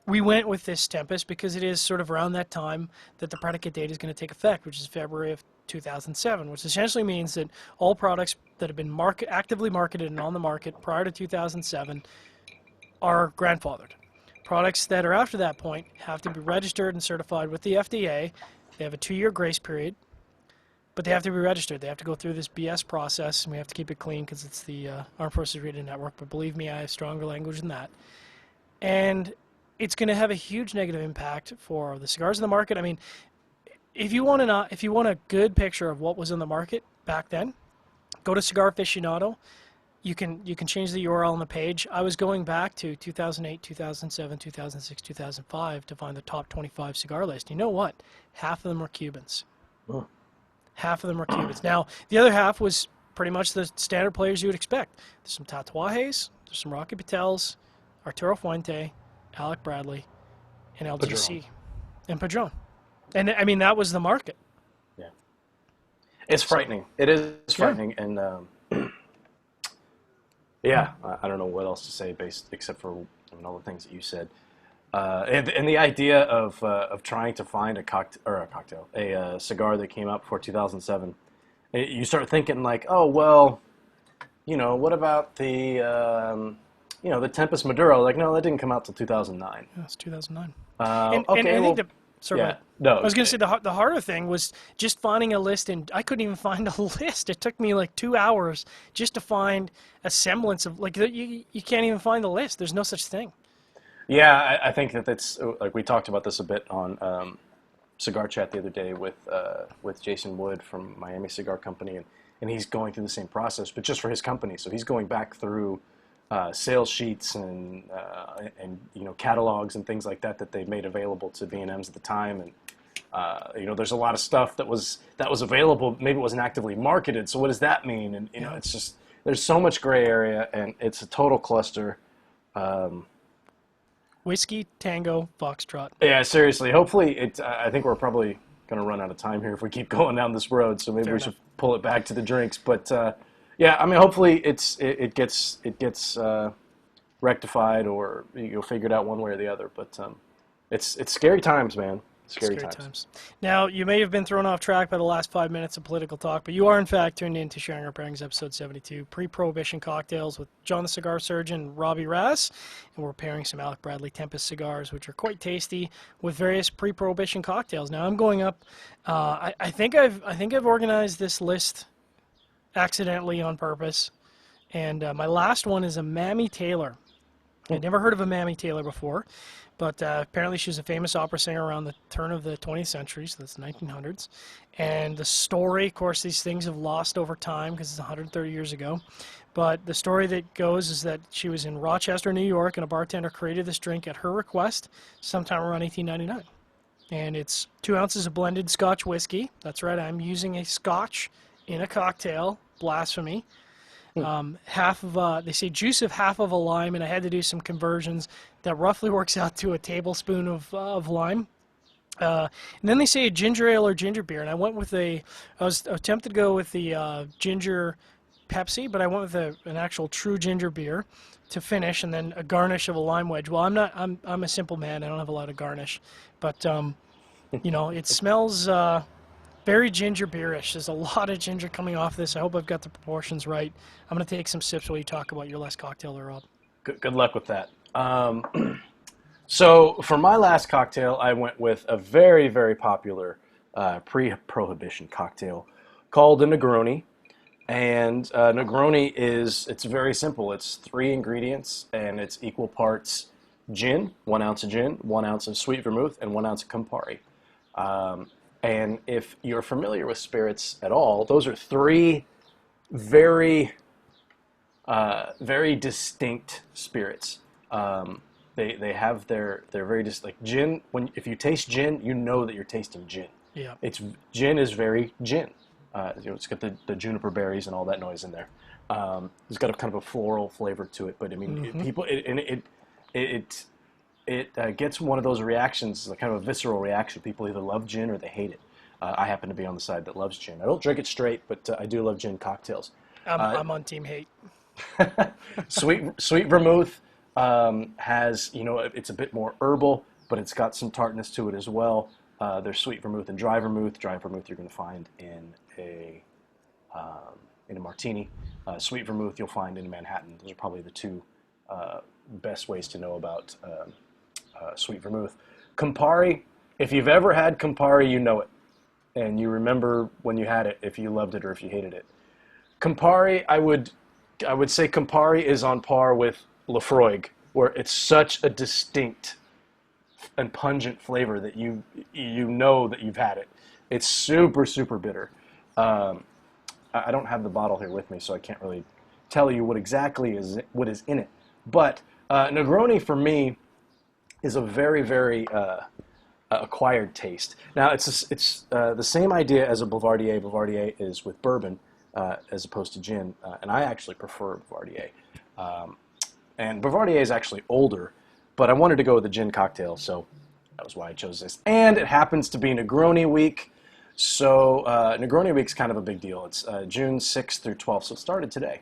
we went with this Tempus because it is sort of around that time that the predicate date is going to take effect, which is February of 2007, which essentially means that all products that have been actively marketed and on the market prior to 2007 are grandfathered. Products that are after that point have to be registered and certified with the FDA. They have a 2-year grace period, but they have to be registered. They have to go through this BS process, and we have to keep it clean because it's the Armed Forces Radio Network, but believe me, I have stronger language than that. And it's going to have a huge negative impact for the cigars in the market. I mean, if you want a good picture of what was in the market back then, go to Cigar Aficionado. You can change the URL on the page. I was going back to 2008, 2007, 2006, 2005 to find the top 25 cigar list. You know what? Half of them were Cubans. Oh. Half of them were Cubans. Now, the other half was pretty much the standard players you would expect. There's some Tatuajes, there's some Rocky Patels, Arturo Fuente, Alec Bradley, and LGC. And Padron. And I mean, that was the market. Yeah. It's frightening. It is frightening. And yeah, I don't know what else to say except for all the things that you said. And the idea of trying to find a cigar that came out before 2007, you start thinking like, oh well, what about the the Tempus Maduro? Like, no, that didn't come out till 2009. Yeah, it's 2009. Okay, and I think Sorry. Yeah. No. I was going to say the harder thing was just finding a list, and I couldn't even find a list. It took me like 2 hours just to find a semblance of you can't even find the list. There's no such thing. Yeah, I think that's like we talked about this a bit on Cigar Chat the other day with Jason Wood from Miami Cigar Company, and he's going through the same process, but just for his company. So he's going back through sales sheets and catalogs and things like that they made available to B&Ms at the time, and there's a lot of stuff that was available. Maybe it wasn't actively marketed. So what does that mean? And it's just there's so much gray area, and it's a total cluster. Whiskey, Tango, Foxtrot. Yeah, seriously. Hopefully, I think we're probably going to run out of time here if we keep going down this road. So maybe we should pull it back to the drinks, but. Yeah, I mean, hopefully it gets rectified or figured out one way or the other. But it's scary times, man. Scary times. Now, you may have been thrown off track by the last 5 minutes of political talk, but you are, in fact, tuned in to Sharing Our Pairings, episode 72, Pre-Prohibition Cocktails with John the Cigar Surgeon, Robbie Raz, and we're pairing some Alec Bradley Tempus cigars, which are quite tasty, with various pre-prohibition cocktails. Now, I'm going up. I think I've organized this list accidentally on purpose, and my last one is a Mamie Taylor. I'd never heard of a Mamie Taylor before, but apparently she was a famous opera singer around the turn of the 20th century, so that's 1900s. And the story, of course, these things have lost over time because it's 130 years ago, but the story that goes is that she was in Rochester, New York, and a bartender created this drink at her request sometime around 1899. And it's 2 ounces of blended Scotch whiskey. That's right, I'm using a Scotch in a cocktail. Blasphemy. Half of they say juice of half of a lime, and I had to do some conversions that roughly works out to a tablespoon of lime. And then they say a ginger ale or ginger beer, and I went with I was tempted to go with the ginger Pepsi, but I went with an actual true ginger beer to finish, and then a garnish of a lime wedge. Well, I'm a simple man. I don't have a lot of garnish, but it smells very ginger beerish. There's a lot of ginger coming off this. I hope I've got the proportions right. I'm going to take some sips while you talk about your last cocktail there, Rob. Good luck with that. So for my last cocktail, I went with a very, very popular pre-prohibition cocktail called the Negroni. And Negroni it's very simple. It's 3 ingredients, and it's equal parts gin, 1 ounce of gin, 1 ounce of sweet vermouth, and 1 ounce of Campari. Um, and if you're familiar with spirits at all, those are three very, very distinct spirits. They have they're very like gin. If you taste gin, you know that you're tasting gin. Yeah. Gin is very gin. It's got the juniper berries and all that noise in there. It's got a kind of a floral flavor to it, but I mean, it gets one of those reactions, like kind of a visceral reaction. People either love gin or they hate it. I happen to be on the side that loves gin. I don't drink it straight, but I do love gin cocktails. I'm on team hate. Sweet vermouth has, it's a bit more herbal, but it's got some tartness to it as well. There's sweet vermouth and dry vermouth. Dry vermouth you're going to find in a martini. Sweet vermouth you'll find in a Manhattan. Those are probably the two best ways to know about sweet vermouth. Campari, if you've ever had Campari, you know it. And you remember when you had it, if you loved it or if you hated it. Campari, I would say Campari is on par with Lafroig, where it's such a distinct and pungent flavor that you know that you've had it. It's super, super bitter. I don't have the bottle here with me, so I can't really tell you what is in it. But Negroni for me is a very, very acquired taste. Now it's the same idea as a Boulevardier. Boulevardier is with bourbon as opposed to gin, and I actually prefer Boulevardier. And Boulevardier is actually older, but I wanted to go with a gin cocktail, so that was why I chose this. And it happens to be Negroni week, so Negroni week's kind of a big deal. It's June 6th through 12th, so it started today.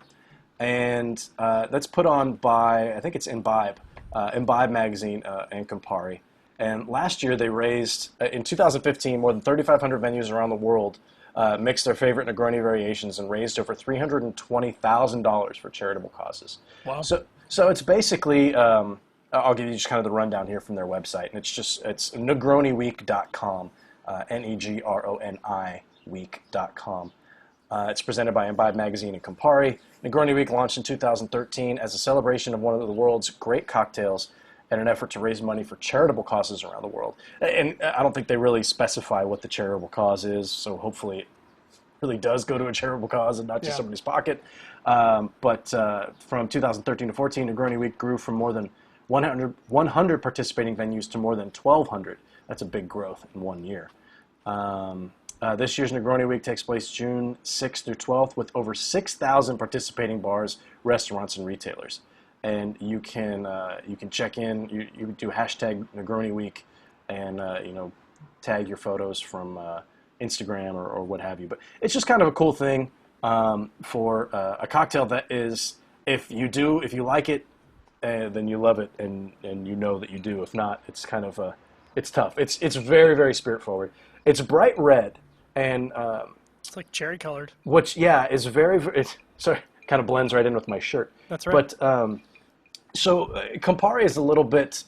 And that's put on by, I think it's Imbibe magazine and Campari. And last year they raised, in 2015, more than 3,500 venues around the world mixed their favorite Negroni variations and raised over $320,000 for charitable causes. Wow. So it's basically, I'll give you just kind of the rundown here from their website, and it's negroniweek.com, Negroni week.com. It's presented by Imbibe Magazine and Campari. Negroni Week launched in 2013 as a celebration of one of the world's great cocktails and an effort to raise money for charitable causes around the world. And I don't think they really specify what the charitable cause is, so hopefully it really does go to a charitable cause and not just somebody's pocket. But from 2013 to 14, Negroni Week grew from more than 100 participating venues to more than 1,200. That's a big growth in 1 year. This year's Negroni Week takes place June 6th through 12th with over 6,000 participating bars, restaurants, and retailers. And you can check in. You do hashtag Negroni Week, and tag your photos from Instagram or what have you. But it's just kind of a cool thing for a cocktail that is, if you like it, then you love it, and you know that you do. If not, it's kind of it's tough. It's very, very spirit forward. It's bright red, and It's like cherry colored. which is very, very sorry, kind of blends right in with my shirt. That's right. But so Campari is a little bit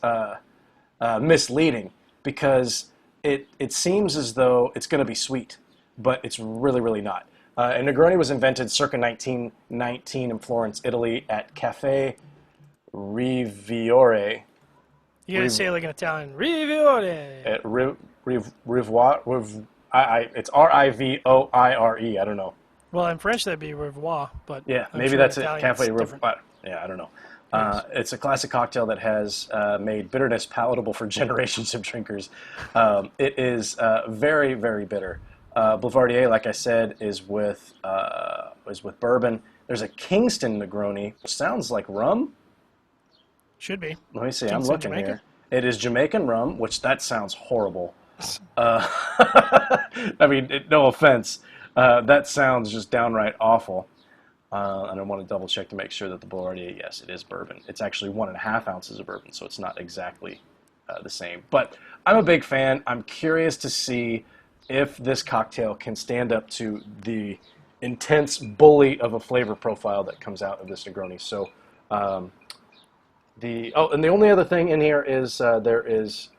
misleading because it seems as though it's going to be sweet, but it's really, really not. And Negroni was invented circa 1919 in Florence, Italy, at Cafe Riviore. You gotta say it like an Italian. Riviore. At it's Rivoire. I don't know. Well, in French that'd be revoir, but Yeah, I'm maybe sure that's in it. Italian Cafe it's Rivoire. different. Yeah, I don't know. It's a classic cocktail that has made bitterness palatable for generations of drinkers. It is very, very bitter. Boulevardier, like I said, is with bourbon. There's a Kingston Negroni, which sounds like rum. Should be. Let me see. Kingston, I'm looking Jamaica? here. It is Jamaican rum, which that sounds horrible. I mean, no offense. That sounds just downright awful. And I want to double check to make sure that the Boulevardier, yes, it is bourbon. It's actually 1.5 ounces of bourbon, so it's not exactly the same. But I'm a big fan. I'm curious to see if this cocktail can stand up to the intense bully of a flavor profile that comes out of this Negroni. So, and the only other thing in here is there is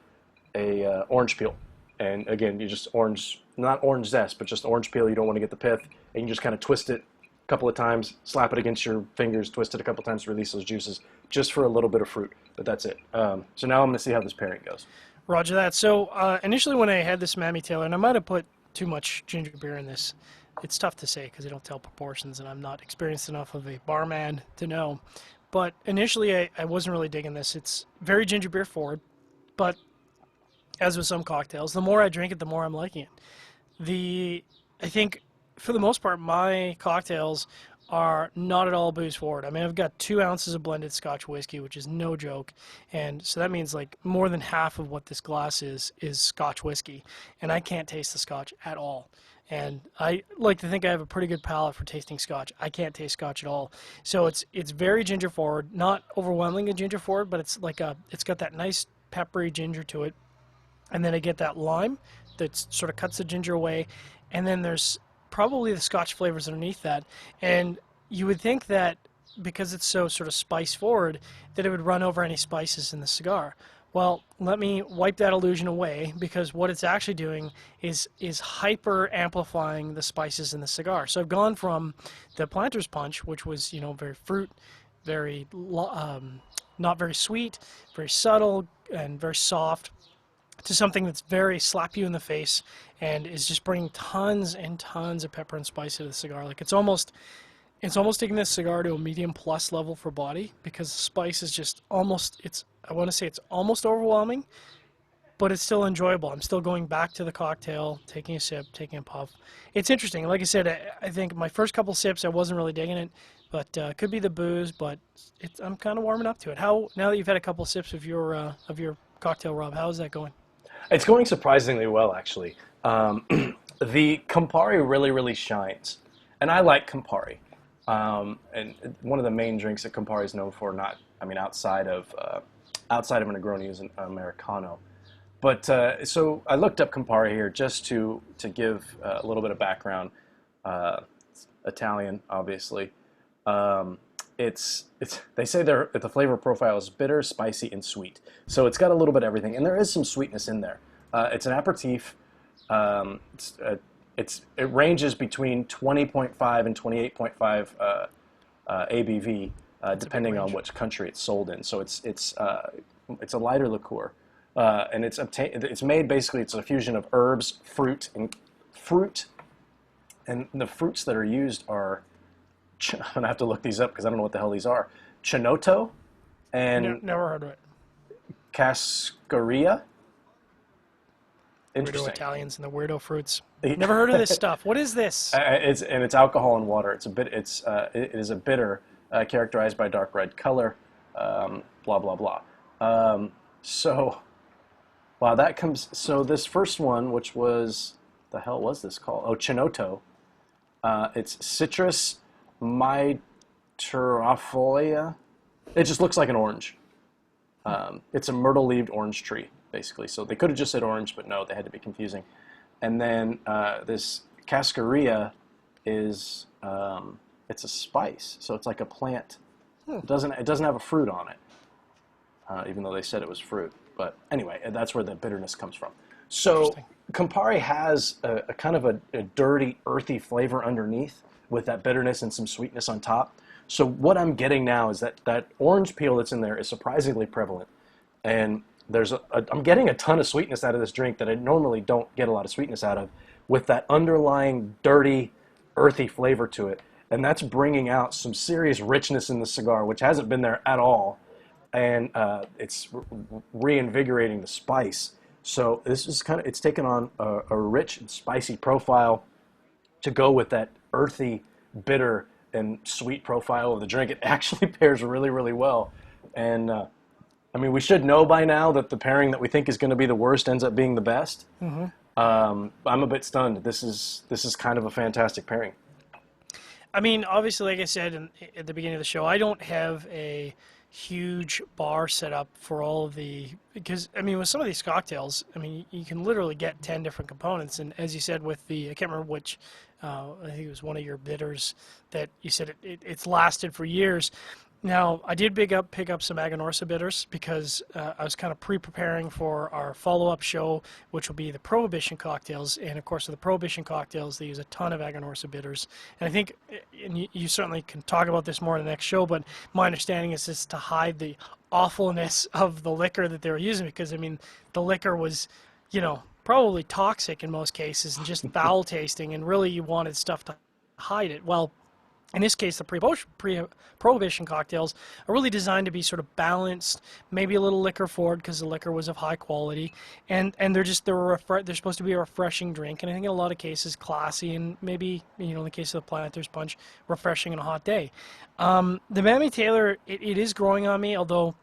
a orange peel. And again, you just not orange zest, but just orange peel. You don't want to get the pith, and you just kind of twist it couple of times, slap it against your fingers, twist it a couple of times to release those juices, just for a little bit of fruit. But that's it. So now I'm going to see how this pairing goes. Roger that. So initially when I had this Mamie Taylor, and I might have put too much ginger beer in this. It's tough to say because I don't tell proportions and I'm not experienced enough of a barman to know. But initially I wasn't really digging this. It's very ginger beer forward, but as with some cocktails, the more I drink it, the more I'm liking it. I think for the most part, my cocktails are not at all booze forward. I mean, I've got 2 ounces of blended Scotch whiskey, which is no joke, and so that means like more than half of what this glass is Scotch whiskey, and I can't taste the Scotch at all. And I like to think I have a pretty good palate for tasting Scotch. I can't taste Scotch at all. So it's very ginger forward, not overwhelmingly ginger forward, but it's got that nice peppery ginger to it, and then I get that lime that sort of cuts the ginger away, and then there's probably the Scotch flavors underneath that. And you would think that because it's so sort of spice forward that it would run over any spices in the cigar. Well, let me wipe that illusion away, because what it's actually doing is hyper amplifying the spices in the cigar. So I've gone from the Planter's Punch, which was, you know, very fruit, very not very sweet, very subtle and very soft, to something that's very slap you in the face and is just bringing tons and tons of pepper and spice to the cigar. Like it's almost taking this cigar to a medium plus level for body, because the spice is just almost, I want to say it's almost overwhelming, but it's still enjoyable. I'm still going back to the cocktail, taking a sip, taking a puff. It's interesting. Like I said, I think my first couple sips I wasn't really digging it, but could be the booze, but I'm kind of warming up to it. How, now that you've had a couple sips of your cocktail, Rob, how is that going? It's going surprisingly well, actually. The Campari really, really shines. And I like Campari. And one of the main drinks that Campari is known for, outside of a Negroni, is an Americano. But so I looked up Campari here just to give a little bit of background. It's Italian, obviously. They say the flavor profile is bitter, spicy, and sweet. So it's got a little bit of everything, and there is some sweetness in there. It's an aperitif. It ranges between 20.5 and 28.5 ABV, depending on which country it's sold in. So it's a lighter liqueur, and it's made basically. It's a fusion of herbs, fruit, and the fruits that are used are. I'm gonna have to look these up because I don't know what the hell these are. Chinotto and Never heard of it. Cascaria. Weirdo Italians and the weirdo fruits. Never heard of this stuff. What is this? It's alcohol and water. It is a bitter characterized by dark red color. Blah blah blah. So, wow, that comes. So this first one, which was, the hell was this called? Oh, Chinotto. It's citrus Myrtifolia. It just looks like an orange. It's a myrtle-leaved orange tree, basically. So they could have just said orange, but no, they had to be confusing. And then this cascaria is it's a spice, so it's like a plant. It doesn't have a fruit on it, even though they said it was fruit. But anyway, that's where the bitterness comes from. So Campari has a kind of a dirty, earthy flavor underneath, with that bitterness and some sweetness on top. So what I'm getting now is that orange peel that's in there is surprisingly prevalent. And I'm getting a ton of sweetness out of this drink that I normally don't get a lot of sweetness out of, with that underlying dirty, earthy flavor to it. And that's bringing out some serious richness in the cigar, which hasn't been there at all. And it's reinvigorating the spice. So this is it's taken on a rich and spicy profile to go with that earthy, bitter, and sweet profile of the drink. It actually pairs really, really well. And we should know by now that the pairing that we think is going to be the worst ends up being the best. Mm-hmm. I'm a bit stunned. This is kind of a fantastic pairing. I mean, obviously, like I said at the beginning of the show, I don't have a huge bar set up for all of because with some of these cocktails, you can literally get 10 different components. And as you said, with I can't remember which, I think it was one of your bitters that you said it's lasted for years. Now, I did pick up some Aganorsa bitters because I was kind of pre-preparing for our follow-up show, which will be the Prohibition cocktails. And of course, with the Prohibition cocktails, they use a ton of Aganorsa bitters. And I think, and you certainly can talk about this more in the next show, but my understanding is it's to hide the awfulness of the liquor that they were using, because I mean, the liquor was, probably toxic in most cases and just foul tasting, and really you wanted stuff to hide it. Well, in this case, the Pre-Prohibition cocktails are really designed to be sort of balanced, maybe a little liquor forward because the liquor was of high quality, and they're supposed to be a refreshing drink, and I think in a lot of cases classy, and maybe in the case of the Planters Punch, refreshing on a hot day. The Mamie Taylor, it is growing on me, although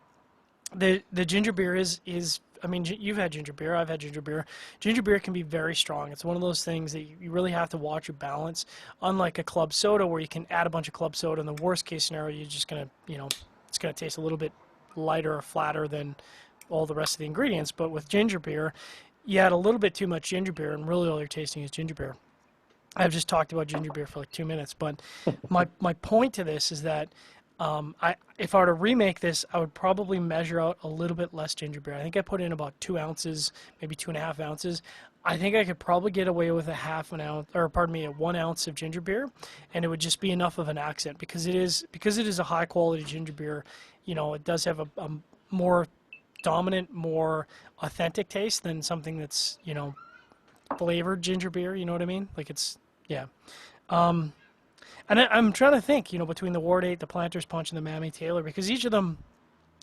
the ginger beer is I mean, you've had ginger beer. I've had ginger beer. Ginger beer can be very strong. It's one of those things that you really have to watch your balance. Unlike a club soda, where you can add a bunch of club soda, in the worst case scenario, you're just gonna, it's gonna taste a little bit lighter or flatter than all the rest of the ingredients. But with ginger beer, you add a little bit too much ginger beer, and really all you're tasting is ginger beer. I've just talked about ginger beer for like 2 minutes, but my point to this is that if I were to remake this, I would probably measure out a little bit less ginger beer. I think I put in about 2 ounces, maybe 2.5 ounces. I think I could probably get away with a 1 ounce of ginger beer, and it would just be enough of an accent, because it is a high quality ginger beer. It does have a more dominant, more authentic taste than something that's flavored ginger beer. You know what I mean? Like yeah. And I'm trying to think, between the Ward 8, the Planters Punch, and the Mamie Taylor, because each of them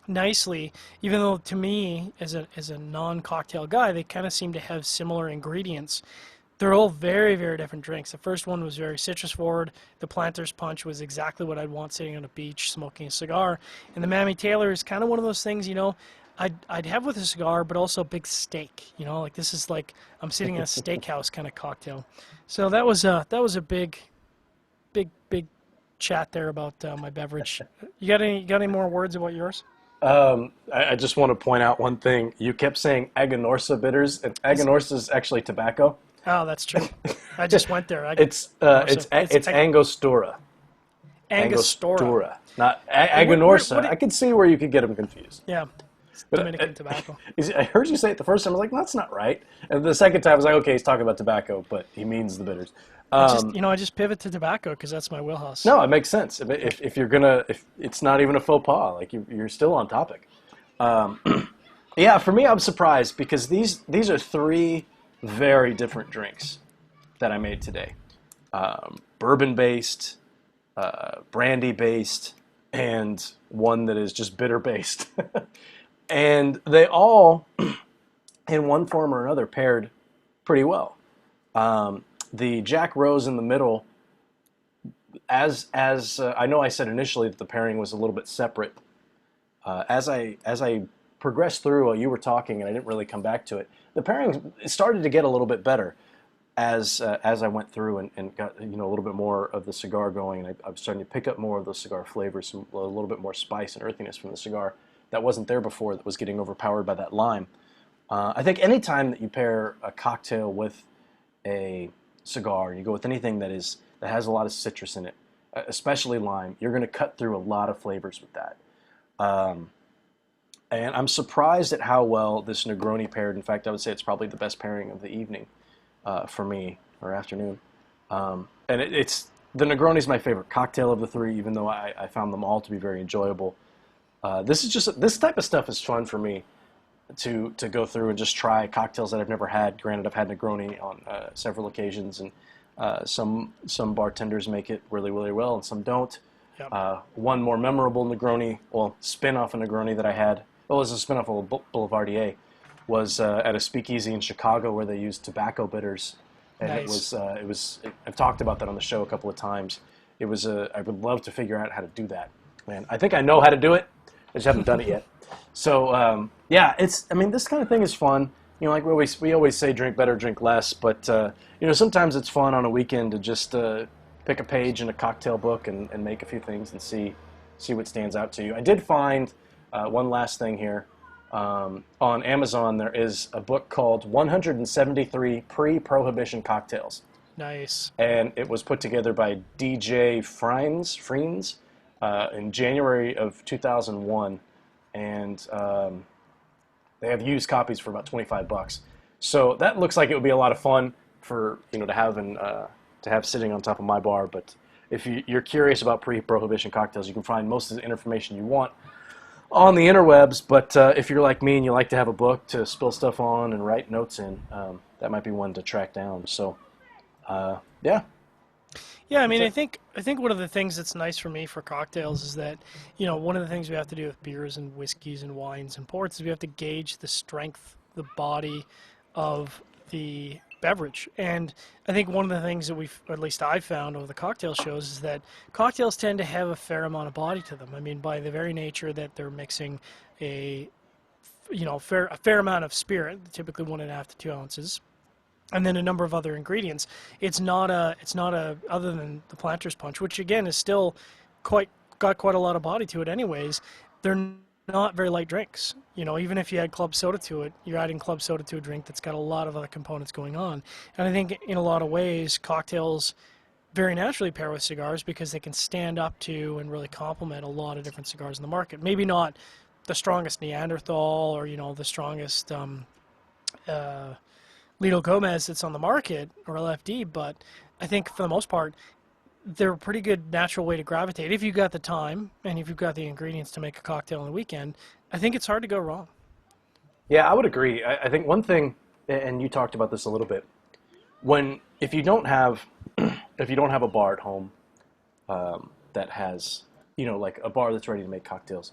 nicely, even though to me, as a non-cocktail guy, they kind of seem to have similar ingredients. They're all very, very different drinks. The first one was very citrus forward. The Planters Punch was exactly what I'd want sitting on a beach smoking a cigar. And the Mamie Taylor is kind of one of those things, I'd have with a cigar, but also a big steak. Like this is like I'm sitting in a steakhouse kind of cocktail. So that was a big chat there about my beverage. You got any more words about yours? I just want to point out one thing. You kept saying Aganorsa bitters, and Aganorsa is actually tobacco. Oh, that's true. I just went there. It's Angostura. Angostura. Not Aganorsa. I could see where you could get them confused. Yeah. Dominican tobacco. I heard you say it the first time. I was like, that's not right. And the second time, I was like, okay, he's talking about tobacco, but he means the bitters. I just pivot to tobacco because that's my wheelhouse. No, it makes sense. If it's not even a faux pas, like you're still on topic. Yeah, for me, I'm surprised because these are 3 very different drinks that I made today. Bourbon-based, brandy-based, and one that is just bitter-based. And they all, in one form or another, paired pretty well. The Jack Rose in the middle, as I know I said initially that the pairing was a little bit separate. As I progressed through while you were talking, and I didn't really come back to it, the pairing started to get a little bit better as I went through and got a little bit more of the cigar going, and I was starting to pick up more of the cigar flavors, a little bit more spice and earthiness from the cigar that wasn't there before, that was getting overpowered by that lime. I think any time that you pair a cocktail with a cigar, you go with anything that has a lot of citrus in it, especially lime, you're going to cut through a lot of flavors with that. And I'm surprised at how well this Negroni paired. In fact, I would say it's probably the best pairing of the evening for me, or afternoon. And the Negroni is my favorite cocktail of the 3, even though I found them all to be very enjoyable. This type of stuff is fun for me to go through and just try cocktails that I've never had. Granted, I've had Negroni on several occasions, and some bartenders make it really, really well, and some don't. Yep. One more memorable Negroni, spin-off of Negroni that I had, it was a spin-off of Boulevardier, was at a speakeasy in Chicago where they used tobacco bitters, and nice. It was. I've talked about that on the show a couple of times. I would love to figure out how to do that. Man, I think I know how to do it. I just haven't done it yet. So yeah, this kind of thing is fun. Like we always say, drink better, drink less. But sometimes it's fun on a weekend to just pick a page in a cocktail book and make a few things and see what stands out to you. I did find one last thing here. On Amazon, there is a book called 173 Pre-Prohibition Cocktails. Nice. And it was put together by DJ Friens. in January of 2001, and they have used copies for about 25 bucks. So that looks like it would be a lot of fun for to have sitting on top of my bar. But if you're curious about pre-prohibition cocktails, you can find most of the information you want on the interwebs. But if you're like me and you like to have a book to spill stuff on and write notes in, that might be one to track down. So yeah. Yeah, I mean, I think one of the things that's nice for me for cocktails is that, one of the things we have to do with beers and whiskeys and wines and ports is we have to gauge the strength, the body of the beverage. And I think one of the things that at least I've found over the cocktail shows, is that cocktails tend to have a fair amount of body to them. I mean, by the very nature that they're mixing a fair amount of spirit, typically 1.5 to 2 ounces, and then a number of other ingredients. It's not a other than the Planter's Punch, which again is still got quite a lot of body to it anyways. They're not very light drinks. Even if you add club soda to it, you're adding club soda to a drink that's got a lot of other components going on. And I think in a lot of ways, cocktails very naturally pair with cigars because they can stand up to and really complement a lot of different cigars in the market. Maybe not the strongest Neanderthal or, the strongest Lido Gomez that's on the market, or LFD, but I think for the most part, they're a pretty good natural way to gravitate. If you've got the time and if you've got the ingredients to make a cocktail on the weekend, I think it's hard to go wrong. Yeah, I would agree. I think one thing, and you talked about this a little bit, if you don't have a bar at home that has, like a bar that's ready to make cocktails,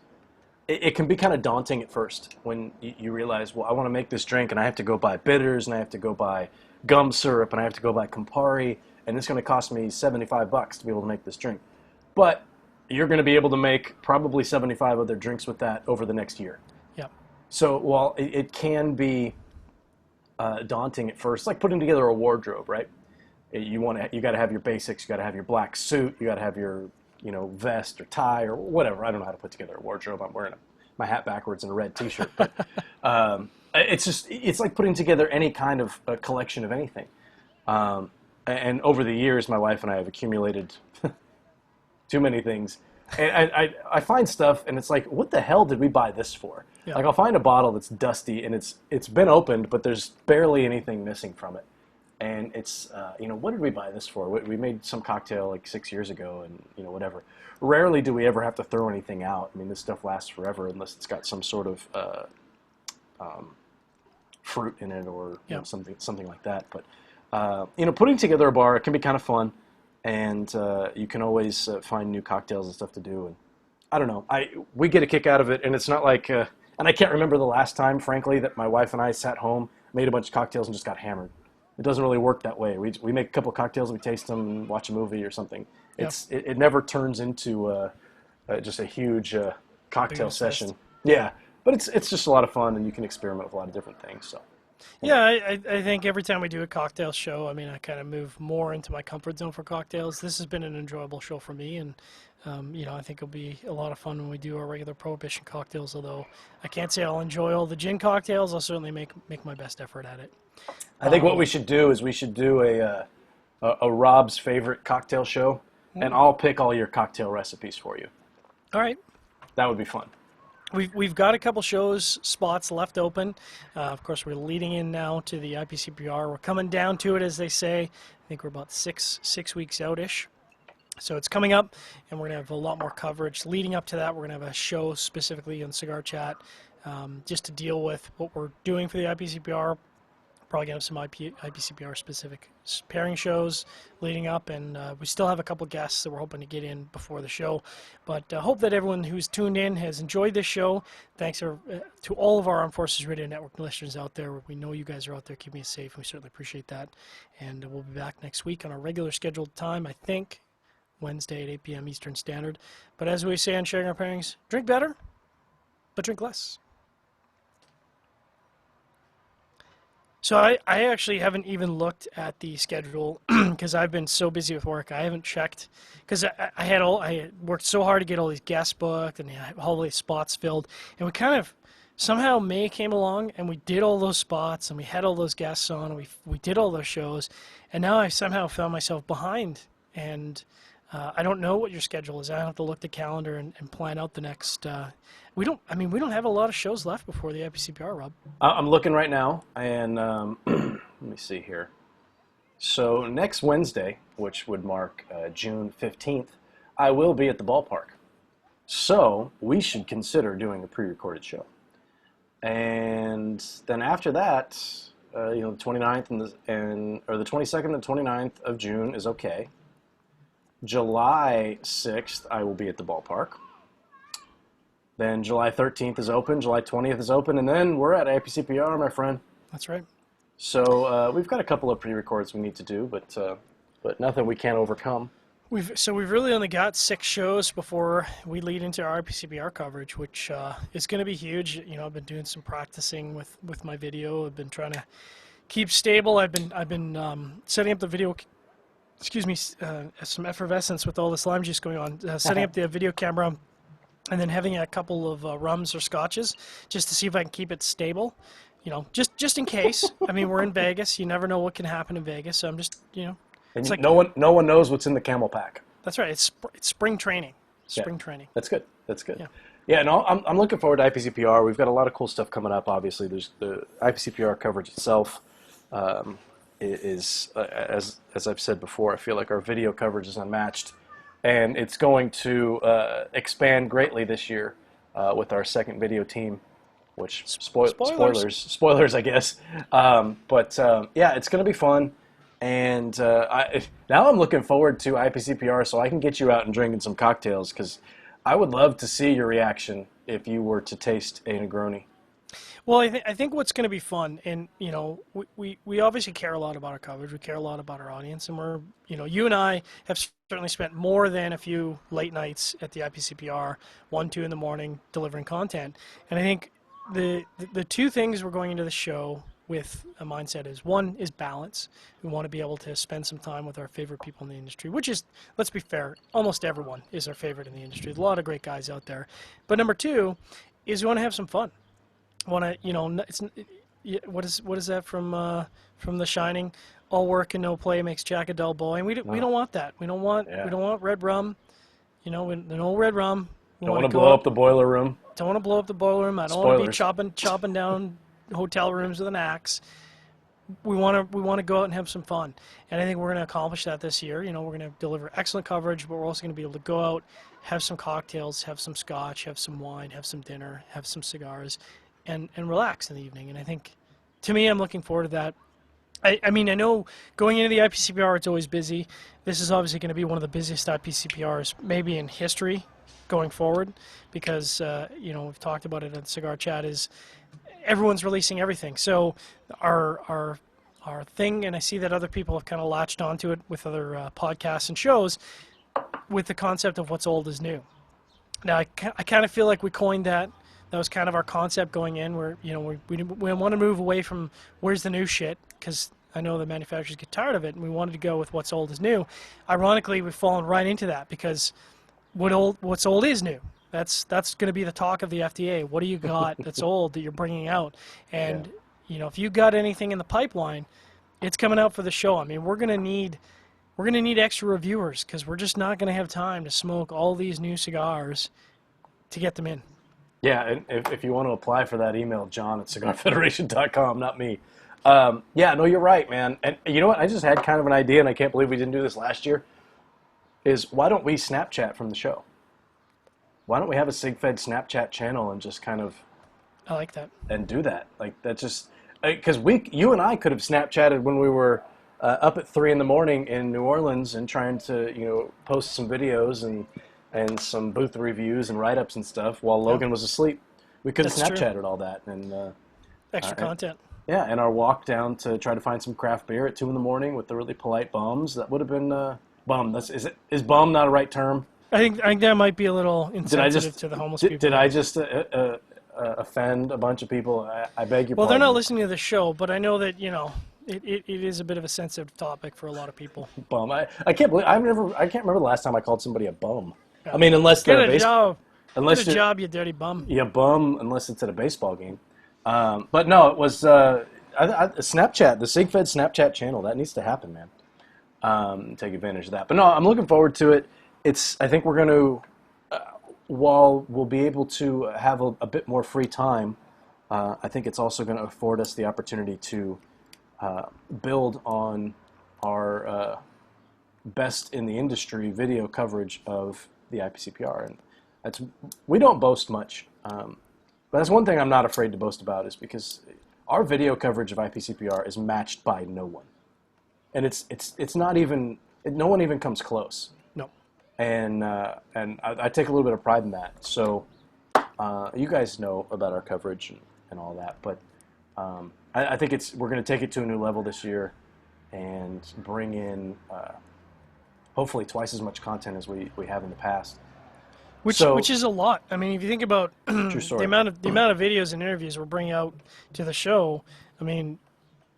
it can be kind of daunting at first when you realize, well, I want to make this drink and I have to go buy bitters and I have to go buy gum syrup and I have to go buy Campari, and it's going to cost me 75 bucks to be able to make this drink. But you're going to be able to make probably 75 other drinks with that over the next year. Yeah. So while it can be daunting at first, it's like putting together a wardrobe, right? You got to have your basics, you got to have your black suit, you got to have your vest or tie or whatever. I don't know how to put together a wardrobe. I'm wearing my hat backwards and a red T-shirt. But it's like putting together any kind of collection of anything. And over the years, my wife and I have accumulated too many things. And I find stuff, and it's like, what the hell did we buy this for? Yeah. Like, I'll find a bottle that's dusty, and it's been opened, but there's barely anything missing from it. And it's, what did we buy this for? We made some cocktail like 6 years ago, and, whatever. Rarely do we ever have to throw anything out. I mean, this stuff lasts forever unless it's got some sort of fruit in it or something like that. But, putting together a bar, it can be kind of fun, and you can always find new cocktails and stuff to do. And I don't know. We get a kick out of it, and it's not like, and I can't remember the last time, frankly, that my wife and I sat home, made a bunch of cocktails, and just got hammered. It doesn't really work that way. We make a couple of cocktails, we taste them, and watch a movie or something. Yep. It never turns into just a huge cocktail session. Yeah, but it's just a lot of fun, and you can experiment with a lot of different things. So. Yeah, I think every time we do a cocktail show, I kind of move more into my comfort zone for cocktails. This has been an enjoyable show for me, and I think it'll be a lot of fun when we do our regular Prohibition cocktails. Although I can't say I'll enjoy all the gin cocktails, I'll certainly make my best effort at it. I think what we should do is a Rob's favorite cocktail show, and I'll pick all your cocktail recipes for you. All right. That would be fun. We've got a couple spots left open. Of course, we're leading in now to the IPCPR. We're coming down to it, as they say. I think we're about six weeks out-ish. So it's coming up, and we're going to have a lot more coverage. Leading up to that, we're going to have a show specifically on Cigar Chat just to deal with what we're doing for the IPCPR. Probably going to have some IPCPR-specific pairing shows leading up, and we still have a couple guests that we're hoping to get in before the show. But hope that everyone who's tuned in has enjoyed this show. Thanks to all of our Armed Forces Radio Network listeners out there. We know you guys are out there keeping us safe, and we certainly appreciate that. And we'll be back next week on our regular scheduled time, I think, Wednesday at 8 p.m. Eastern Standard. But as we say on Sharing Our Pairings, drink better, but drink less. So I actually haven't even looked at the schedule because I've been so busy with work. I haven't checked because I worked so hard to get all these guests booked and all these spots filled. And we kind of somehow May came along and we did all those spots and we had all those guests on and we did all those shows. And now I somehow found myself behind. And I don't know what your schedule is. I have to look at the calendar and plan out the next. We don't. I mean, we don't have a lot of shows left before the IPCPR, Rob. I'm looking right now, and let me see here. So next Wednesday, which would mark June 15th, I will be at the ballpark. So we should consider doing a pre-recorded show. And then after that, the 29th or the 22nd and 29th of June is okay. July 6th, I will be at the ballpark. Then July 13th is open, July 20th is open, and then we're at IPCPR, my friend. That's right. So we've got a couple of pre-records we need to do, but nothing we can't overcome. We've really only got 6 shows before we lead into our IPCPR coverage, which is going to be huge. I've been doing some practicing with my video. I've been trying to keep stable. I've been setting up the video. Excuse me, some effervescence with all this lime juice going on. Setting up the video camera, and then having a couple of rums or scotches just to see if I can keep it stable. Just in case. I mean, we're in Vegas. You never know what can happen in Vegas. So I'm just, And like, no one knows what's in the camel pack. That's right. It's spring training. Training. That's good. That's good. Yeah. Yeah, no, I'm looking forward to IPCPR. We've got a lot of cool stuff coming up. Obviously, there's the IPCPR coverage itself. Is as I've said before, I feel like our video coverage is unmatched, and it's going to expand greatly this year with our second video team, which spoilers, I guess. Yeah, it's going to be fun, and now I'm looking forward to IPCPR so I can get you out and drinking some cocktails, because I would love to see your reaction if you were to taste a Negroni. Well, I think what's going to be fun, and we obviously care a lot about our coverage. We care a lot about our audience, and we're you and I have certainly spent more than a few late nights at the IPCPR, 1, 2 in the morning, delivering content. And I think the two things we're going into the show with a mindset is, one is balance. We want to be able to spend some time with our favorite people in the industry, which is, let's be fair, almost everyone is our favorite in the industry. There's a lot of great guys out there. But number 2 is we want to have some fun. Want to, what is that from The Shining? All work and no play makes Jack a dull boy, and we don't want that. We don't want red rum. No red rum. Don't want to blow up the boiler room. Don't want to blow up the boiler room. I don't want to be chopping down hotel rooms with an axe. We want to go out and have some fun, and I think we're going to accomplish that this year. We're going to deliver excellent coverage, but we're also going to be able to go out, have some cocktails, have some scotch, have some wine, have some dinner, have some cigars, and relax in the evening. And I think, to me, I'm looking forward to that. I mean, I know going into the IPCPR, it's always busy. This is obviously going to be one of the busiest IPCPRs maybe in history going forward, because we've talked about it at Cigar Chat, is everyone's releasing everything. So our thing, and I see that other people have kind of latched onto it with other podcasts and shows, with the concept of what's old is new. Now, I kind of feel like we coined that. That was kind of our concept going in, where we want to move away from where's the new shit, because I know the manufacturers get tired of it, and we wanted to go with what's old is new. Ironically, we've fallen right into that, because what's old is new. That's going to be the talk of the FDA. What do you got that's old that you're bringing out? And if you got anything in the pipeline, it's coming out for the show. I mean, we're going to need extra reviewers, because we're just not going to have time to smoke all these new cigars to get them in. Yeah, and if you want to apply for that, email John at cigarfederation.com, not me. Yeah, no, you're right, man. And you know what? I just had kind of an idea, and I can't believe we didn't do this last year, is why don't we Snapchat from the show? Why don't we have a SigFed Snapchat channel and just kind of... I like that. And do that. Like, that just... Because you and I could have Snapchatted when we were up at 3 in the morning in New Orleans and trying to, post some videos and some booth reviews and write-ups and stuff while Logan was asleep. We could have Snapchatted all that. And extra content. Yeah, and our walk down to try to find some craft beer at 2 in the morning with the really polite bums. That would have been... bum. Is bum not a right term? I think that might be a little insensitive to the homeless people. Did I just offend a bunch of people? I beg your pardon. Well, they're not listening to the show, but I know that, it is a bit of a sensitive topic for a lot of people. Bum. I can't believe I can't remember the last time I called somebody a bum. Yeah. I mean, unless they're Get a job, you dirty bum. You bum, unless it's at a baseball game. But no, it was Snapchat, the SigFed Snapchat channel. That needs to happen, man. take advantage of that. But no, I'm looking forward to it. I think we're going to, while we'll be able to have a bit more free time, I think it's also going to afford us the opportunity to build on our best in the industry video coverage of the IPCPR. And we don't boast much, but that's one thing I'm not afraid to boast about, is because our video coverage of IPCPR is matched by no one. And it's not even, no one even comes close. No. And I take a little bit of pride in that. So you guys know about our coverage and all that, but I think we're going to take it to a new level this year and bring in hopefully twice as much content as we have in the past. Which is a lot. I mean, if you think about True story. the amount of videos and interviews we're bringing out to the show, I mean,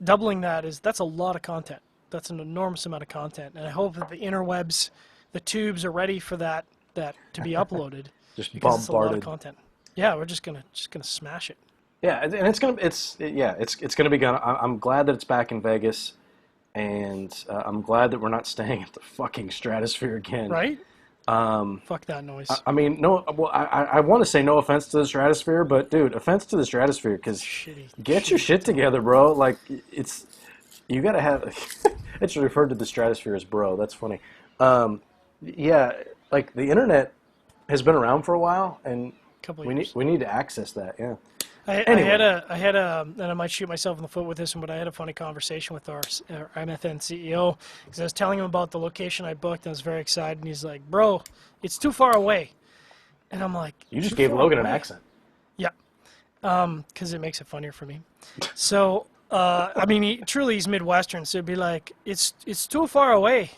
doubling that's a lot of content. That's an enormous amount of content, and I hope that the interwebs, the tubes, are ready for that to be uploaded. Just because it's a lot of bombarded. content. Yeah, we're just gonna smash it. Yeah, and it's gonna be good. I'm glad that it's back in Vegas, and I'm glad that we're not staying at the fucking Stratosphere again. Right? Fuck that noise. I mean, no. Well, I want to say no offense to the Stratosphere, but dude, offense to the Stratosphere, because get your shit together, bro. Like you gotta have. It's referred to the Stratosphere as bro. That's funny. Yeah, like the internet has been around for a while, and we need to access that. Yeah. Anyway. I had a, and I might shoot myself in the foot with this one, but I had a funny conversation with our MFN CEO, because I was telling him about the location I booked, and I was very excited, and he's like, bro, it's too far away. And I'm like, you just gave Logan an accent. Yeah, because it makes it funnier for me. So, I mean, he's Midwestern, so it'd be like, it's too far away,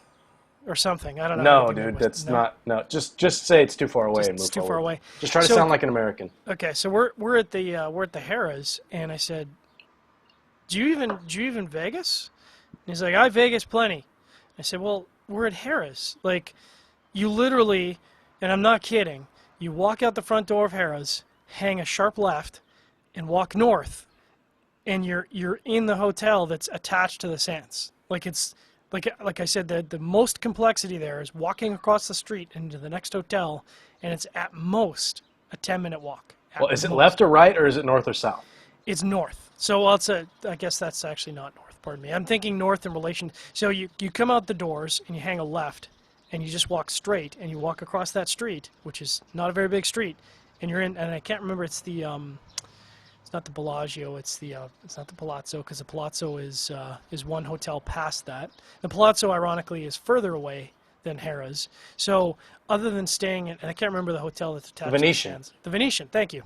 or soming. I don't know. No, dude, that's not. No, just say it's too far away and move It's too forward. far away. Just try to sound like an American. Okay, so we're at the Harrah's, and I said, do you even Vegas? And he's like, I Vegas plenty. I said, well, we're at Harrah's. Like, you literally, and I'm not kidding, you walk out the front door of Harrah's, hang a sharp left, and walk north, and you're in the hotel that's attached to the Sands. Like, it's like I said, the most complexity there is walking across the street into the next hotel, and it's at most a 10-minute walk. Well, is it left or right, or is it north or south? It's north. So I guess that's actually not north. Pardon me. I'm thinking north in relation. So you come out the doors and you hang a left, and you just walk straight, and you walk across that street, which is not a very big street, and you're in. And I can't remember. It's the it's not the Bellagio. It's not the Palazzo, because the Palazzo is one hotel past that. The Palazzo, ironically, is further away than Harrah's. So other than staying at, and I can't remember the hotel that's attached. The Venetian. To the Sands. The Venetian. Thank you.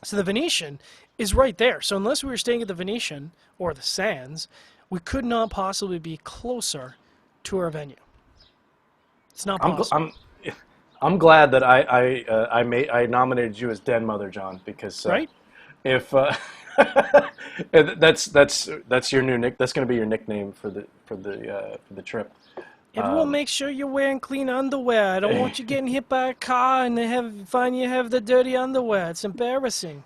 So the Venetian is right there. So unless we were staying at the Venetian or the Sands, we could not possibly be closer to our venue. It's not possible. I'm glad that I nominated you as Den Mother, John, because right? If that's your new that's going to be your nickname for the trip. Everyone, make sure you're wearing clean underwear. I don't want you getting hit by a car and find you have the dirty underwear. It's embarrassing.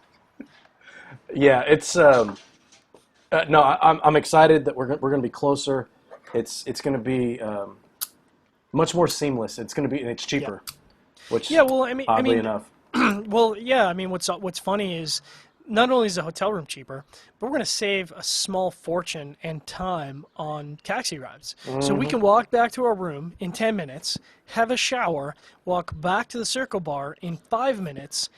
Yeah, it's no. I'm excited that we're going to be closer. It's going to be much more seamless. It's going to be, and it's cheaper. Yeah. Which, yeah, well, oddly enough. Well, yeah. I mean, what's funny is, not only is the hotel room cheaper, but we're going to save a small fortune and time on taxi rides. Mm-hmm. So we can walk back to our room in 10 minutes, have a shower, walk back to the Circle Bar in 5 minutes,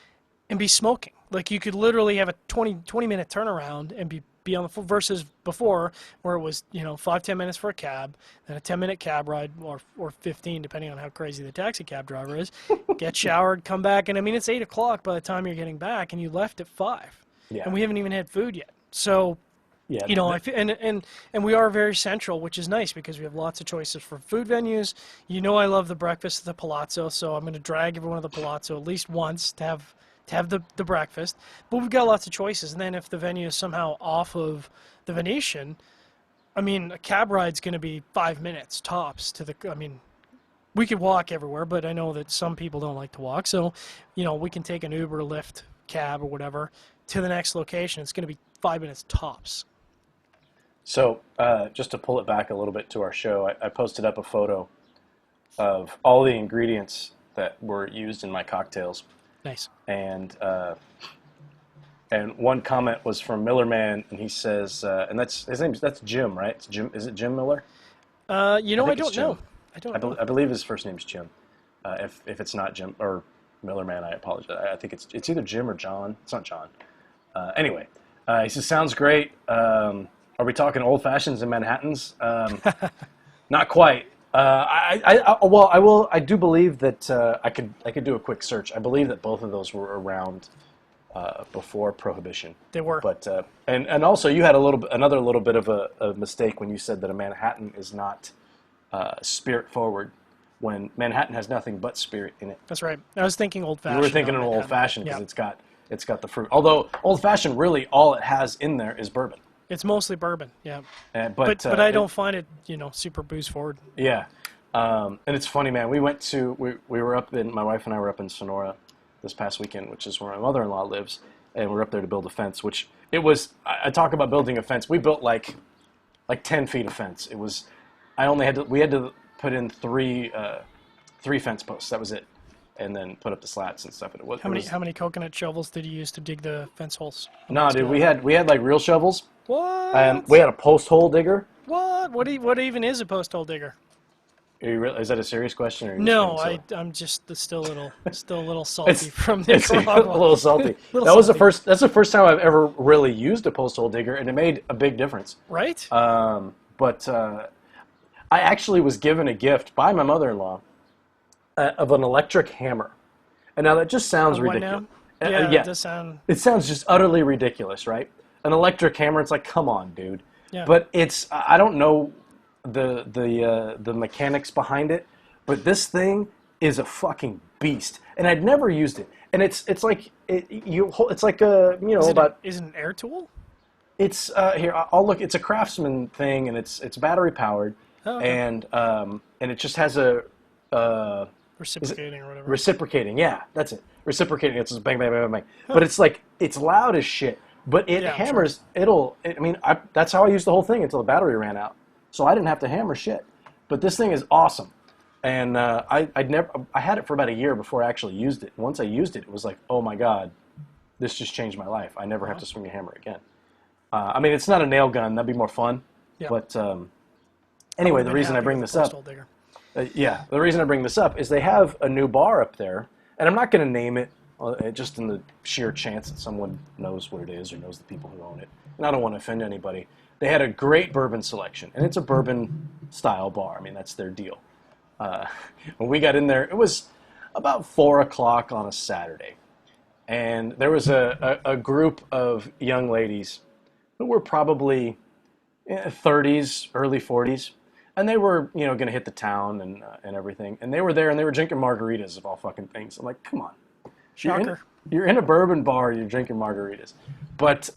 and be smoking. Like, you could literally have a 20-minute turnaround and be on the versus before, where it was 5-10 minutes for a cab, then a 10-minute cab ride, or 15, depending on how crazy the taxi cab driver is. Get showered, come back, and I mean, it's 8 o'clock by the time you're getting back, and you left at 5. Yeah. And we haven't even had food yet. So, yeah, and we are very central, which is nice because we have lots of choices for food venues. I love the breakfast at the Palazzo, so I'm going to drag everyone to the Palazzo at least once to have the breakfast. But we've got lots of choices. And then if the venue is somehow off of the Venetian, I mean, a cab ride's going to be 5 minutes tops to the. I mean, we could walk everywhere, but I know that some people don't like to walk. So, we can take an Uber, Lyft, cab, or whatever to the next location. It's going to be 5 minutes tops. So, just to pull it back a little bit to our show, I posted up a photo of all the ingredients that were used in my cocktails, Nice. and one comment was from Miller Man, and he says, and that's his name. That's Jim, right? It's Jim. Is it Jim Miller? You know, I think it's don't know. Jim. I don't know. I believe his first name's Jim. If it's not Jim or Miller Man, I apologize. I think it's either Jim or John. It's not John. Anyway, he says, sounds great. Are we talking old fashions and Manhattans? Not quite. I do believe that I could do a quick search. I believe that both of those were around before Prohibition. They were. But and also you had another little bit of a mistake when you said that a Manhattan is not spirit forward, when Manhattan has nothing but spirit in it. That's right. I was thinking old fashioned. You were thinking an old fashioned because Yeah. it's got the fruit. Although old fashioned, really all it has in there is bourbon. It's mostly bourbon. Yeah. But I don't find it, super booze forward. Yeah, and it's funny, man. We were up in, my wife and I were up in Sonora this past weekend, which is where my mother-in-law lives, and we're up there to build a fence. Which it was. I talk about building a fence. We built like 10 feet of fence. It was. We had to put in three fence posts. That was it, and then put up the slats and stuff. And How many coconut shovels did you use to dig the fence holes? No, dude, we had like real shovels. What? We had a post hole digger. What? What even is a post hole digger? Is that a serious question? Or are you No, just being silly? I'm just still a little salty from the It's a Nicaragua. little salty. Little salty. That's the first time I've ever really used a post hole digger, and it made a big difference. Right? But I actually was given a gift by my mother-in-law of an electric hammer, and now that just sounds What ridiculous. now? Yeah, it does sound. It sounds just utterly ridiculous, right? An electric hammer. It's like, come on, dude. Yeah. But I don't know the mechanics behind it, but this thing is a fucking beast, and I'd never used it. And it's like it's like Is it an air tool? it's here I'll look. It's a Craftsman thing, and it's battery powered, Oh, okay. and it just has a Reciprocating or whatever. reciprocating. Yeah, that's it. Reciprocating. It's just bang, bang, bang, bang. But it's like it's loud as shit. But it Yeah, I'm hammers. That's how I used the whole thing until the battery ran out. So I didn't have to hammer shit. But this thing is awesome. And I had it for about a year before I actually used it. And once I used it, it was like, oh my god, this just changed my life. I never have to swing a hammer again. It's not a nail gun. That'd be more fun. Yeah. But anyway, the reason I bring this up. The reason I bring this up is they have a new bar up there, and I'm not going to name it, just in the sheer chance that someone knows what it is or knows the people who own it. And I don't want to offend anybody. They had a great bourbon selection, and it's a bourbon-style bar. I mean, that's their deal. When we got in there, it was about 4 o'clock on a Saturday, and there was a group of young ladies who were probably 30s, early 40s. And they were, going to hit the town and everything. And they were there, and they were drinking margaritas of all fucking things. I'm like, come on. Shocker. You're in a bourbon bar, you're drinking margaritas. But,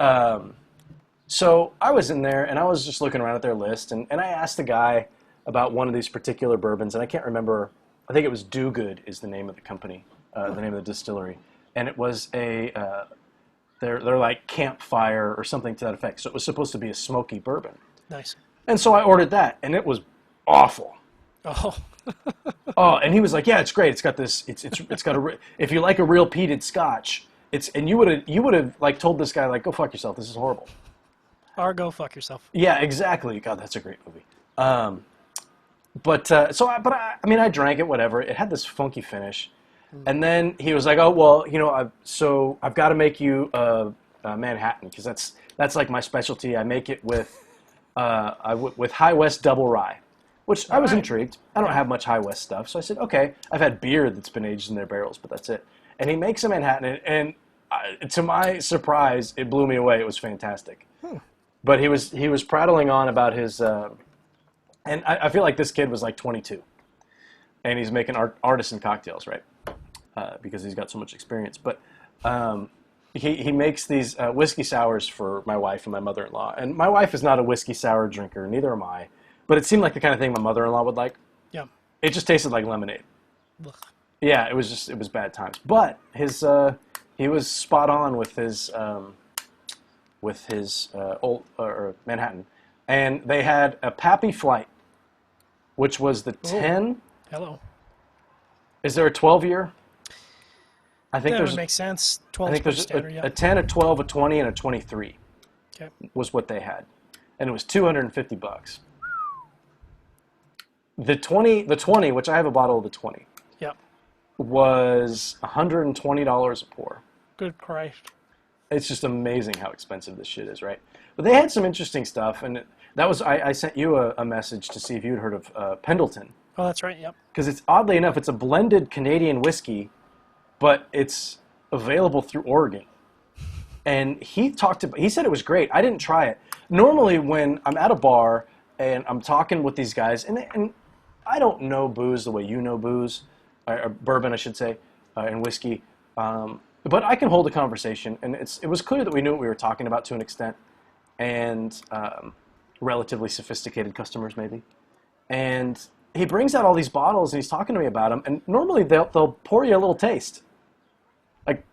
so I was in there, and I was just looking around at their list, and I asked the guy about one of these particular bourbons, and I can't remember, I think it was Do Good is the name of the company, the name of the distillery. And it was they're like campfire or something to that effect. So it was supposed to be a smoky bourbon. Nice. And so I ordered that, and it was awful. Oh. Oh, and he was like, "Yeah, it's great. It's got this. It's got if you like a real peated Scotch, and you would have like told this guy like, go fuck yourself. This is horrible." Or go fuck yourself. Yeah, exactly. God, that's a great movie. I drank it, whatever. It had this funky finish, and then he was like, "Oh well, I've got to make you a Manhattan because that's like my specialty. I make it with." With High West Double Rye, which I was intrigued. I don't have much High West stuff, so I said, okay, I've had beer that's been aged in their barrels, but that's it. And he makes a Manhattan, and to my surprise, it blew me away. It was fantastic. But he was prattling on about his, and I feel like this kid was like 22, and he's making artisan cocktails, right? Because he's got so much experience. But he makes these whiskey sours for my wife and my mother-in-law. And my wife is not a whiskey sour drinker, neither am I. But it seemed like the kind of thing my mother-in-law would like. Yeah. It just tasted like lemonade. Ugh. Yeah, it was bad times. But he was spot on with his old or Manhattan. And they had a Pappy Flight, which was the 10. Hello. Is there a 12-year? I think That would make sense. 12 is pretty standard, a 10, a 12, a 20, and a 23 Okay. was what they had. And it was $250. The 20, which I have a bottle of the 20, Yep. was $120 a pour. Good Christ. It's just amazing how expensive this shit is, right? But they had some interesting stuff, and that was I sent you a message to see if you'd heard of Pendleton. Oh, that's right. Yep. Because it's, oddly enough, it's a blended Canadian whiskey, but it's available through Oregon. And he said it was great. I didn't try it. Normally, when I'm at a bar and I'm talking with these guys, and I don't know booze the way you know booze, or bourbon, I should say, and whiskey, but I can hold a conversation, and it was clear that we knew what we were talking about to an extent, and relatively sophisticated customers maybe. And he brings out all these bottles, and he's talking to me about them, and normally they'll pour you a little taste. Like,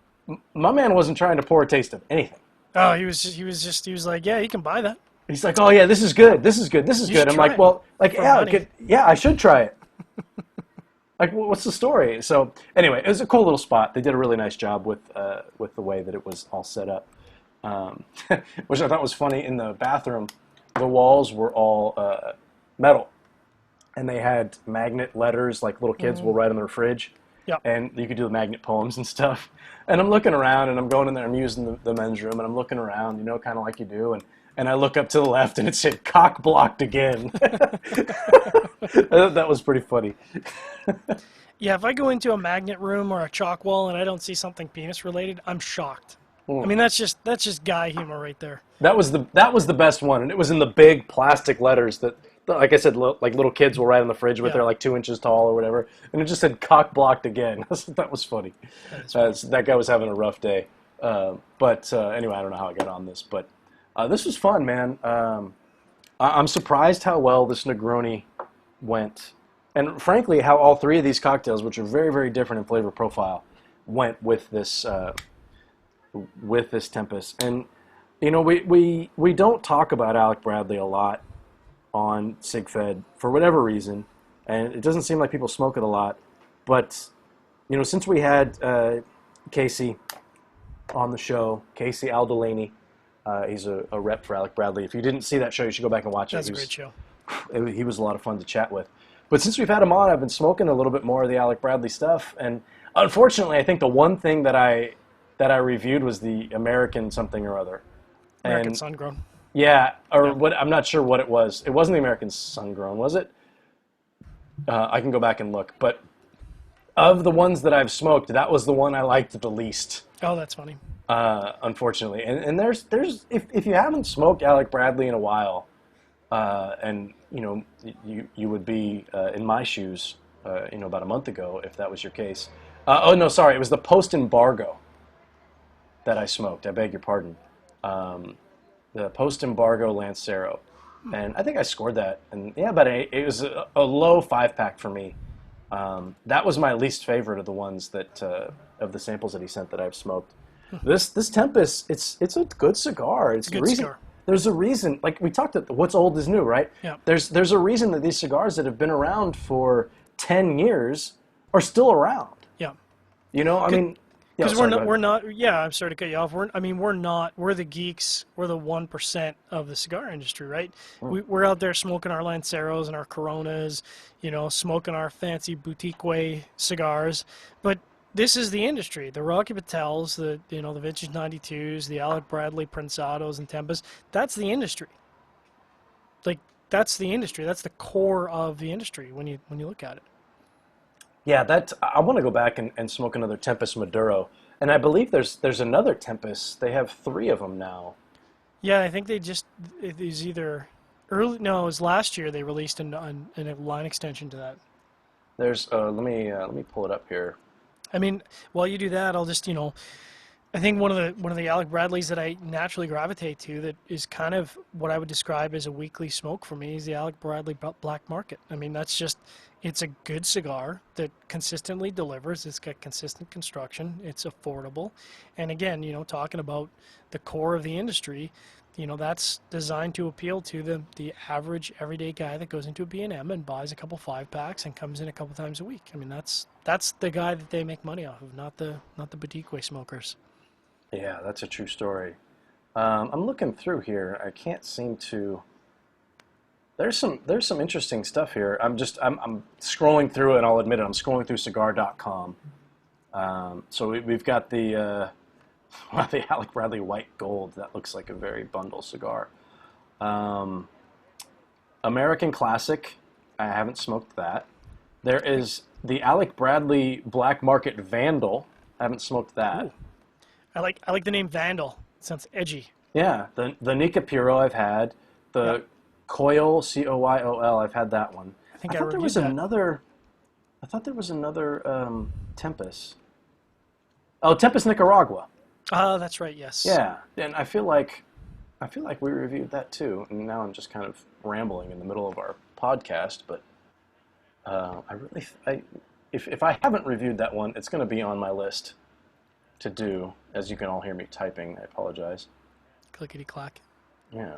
my man wasn't trying to pour a taste of anything. Oh, he was like, yeah, you can buy that. He's like, oh yeah, this is good, this is good, this is You good. should I'm try like, it well, like, for yeah, money. yeah, I should try it. Like, what's the story? So anyway, it was a cool little spot. They did a really nice job with the way that it was all set up, which I thought was funny. In the bathroom, the walls were all metal, and they had magnet letters like little kids will write on their fridge. Yep. And you could do the magnet poems and stuff. And I'm looking around, and I'm going in there, I'm using the men's room, and I'm looking around, you know, kind of like you do, and I look up to the left, and it said, cock blocked again. That was pretty funny. Yeah, if I go into a magnet room or a chalk wall and I don't see something penis related, I'm shocked. I mean, that's just guy humor right there. That was the best one, and it was in the big plastic letters that, like I said, like little kids will write on the fridge with. Yeah. They're like 2 inches tall or whatever, and it just said "cock blocked again." That was funny. That guy was having a rough day. But anyway, I don't know how I got on this, but this was fun, man. I'm surprised how well this Negroni went, and frankly, how all three of these cocktails, which are very, very different in flavor profile, went with this Tempus. And you know, we don't talk about Alec Bradley a lot on SigFed for whatever reason, and it doesn't seem like people smoke it a lot. But you know, since we had Casey on the show, Casey Al Delaney, he's a rep for Alec Bradley. If you didn't see that show, you should go back and watch it. That's a great show. He was a lot of fun to chat with. But since we've had him on, I've been smoking a little bit more of the Alec Bradley stuff, and unfortunately, I think the one thing that I reviewed was the American something or other. American Sungrown. Yeah, or what? I'm not sure what it was. It wasn't the American Sungrown, was it? I can go back and look. But of the ones that I've smoked, that was the one I liked the least. Oh, that's funny. Unfortunately, and there's if you haven't smoked Alec Bradley in a while, and you know you would be in my shoes, you know, about a month ago if that was your case. Oh no, sorry, it was the post-embargo that I smoked. I beg your pardon. The post-embargo Lancero, and I think I scored that, and yeah, but it was a low 5-pack for me. That was my least favorite of the ones that of the samples that he sent that I've smoked. This Tempus, it's a good cigar. It's a good cigar. There's a reason, like we talked about, what's old is new, right? Yeah. There's a reason that these cigars that have been around for 10 years are still around. Yeah. You know, I mean. Because we're not. Yeah, I'm sorry to cut you off. We're the geeks. We're the 1% of the cigar industry, right? We're out there smoking our Lanceros and our Coronas, you know, smoking our fancy boutique way cigars. But this is the industry. The Rocky Patels, the Vintage 92s, the Alec Bradley Prinsados and Tempus. That's the industry. Like that's the industry. That's the core of the industry when you look at it. Yeah, I want to go back and smoke another Tempus Maduro, and I believe there's another Tempus. They have 3 of them now. Yeah, I think it was either early. No, it was last year they released a line extension to that. There's let me pull it up here. I mean, while you do that, I'll just I think one of the Alec Bradleys that I naturally gravitate to that is kind of what I would describe as a weekly smoke for me is the Alec Bradley Black Market. I mean, it's a good cigar that consistently delivers. It's got consistent construction. It's affordable. And again, you know, talking about the core of the industry, you know, that's designed to appeal to the average everyday guy that goes into a B&M and buys a couple 5-packs and comes in a couple times a week. I mean, that's the guy that they make money off of, not the boutique smokers. Yeah, that's a true story. I'm looking through here. I can't seem to. There's some interesting stuff here. I'm scrolling through it. I'll admit it. I'm scrolling through cigar.com. So we've got the Alec Bradley White Gold. That looks like a very bundle cigar. American Classic. I haven't smoked that. There is the Alec Bradley Black Market Vandal. I haven't smoked that. Ooh. I like the name Vandal. It sounds edgy. Yeah, the Nika Puro I've had. The Coil, Coyol, I've had that one. I think I thought there was that. another. I thought there was another Tempus. Oh, Tempus Nicaragua. Oh, that's right. Yes. Yeah, and I feel like we reviewed that too. And now I'm just kind of rambling in the middle of our podcast, but if I haven't reviewed that one, it's going to be on my list to do. As you can all hear me typing, I apologize. Clickety clack. Yeah.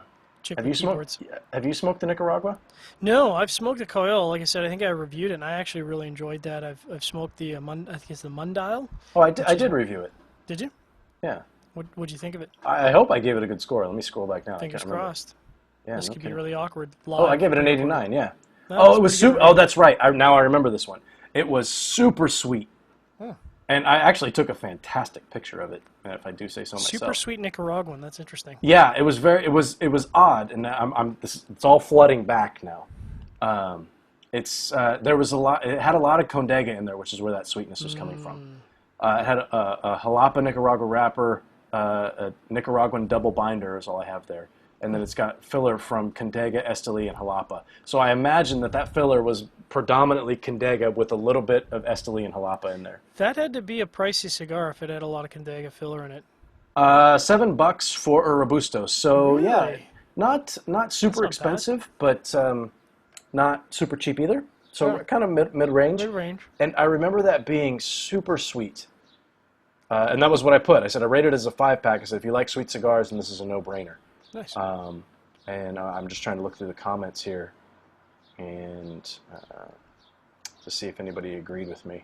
Have you smoked the Nicaragua? No, I've smoked the Coil. Like I said, I think I reviewed it, and I actually really enjoyed that. I've smoked the I think it's the Mundial. Oh, I did review it. Did you? Yeah. What'd you think of it? I hope I gave it a good score. Let me scroll back now. Fingers crossed. Yeah, this no could kidding. be really awkward. Oh, I gave it an 89. Yeah. No, it was super. Oh, that's right. Now I remember this one. It was super sweet. Huh. And I actually took a fantastic picture of it, if I do say so myself. Super sweet Nicaraguan. That's interesting. Yeah, it was it was odd, and it's all flooding back now. There was a lot. It had a lot of Condega in there, which is where that sweetness was coming from. It had a Jalapa Nicaragua wrapper, a Nicaraguan double binder is all I have there, and then it's got filler from Condega, Esteli, and Jalapa. So I imagine that filler was predominantly Condega with a little bit of Esteli and Jalapa in there. That had to be a pricey cigar if it had a lot of Condega filler in it. $7 for a Robusto. So really? Yeah, not super expensive, but not super cheap either. So kind of mid-range. Mid-range. And I remember that being super sweet. And that was what I put. I said I rated it as a 5-pack. I said if you like sweet cigars, then this is a no-brainer. Nice. And I'm just trying to look through the comments here and to see if anybody agreed with me.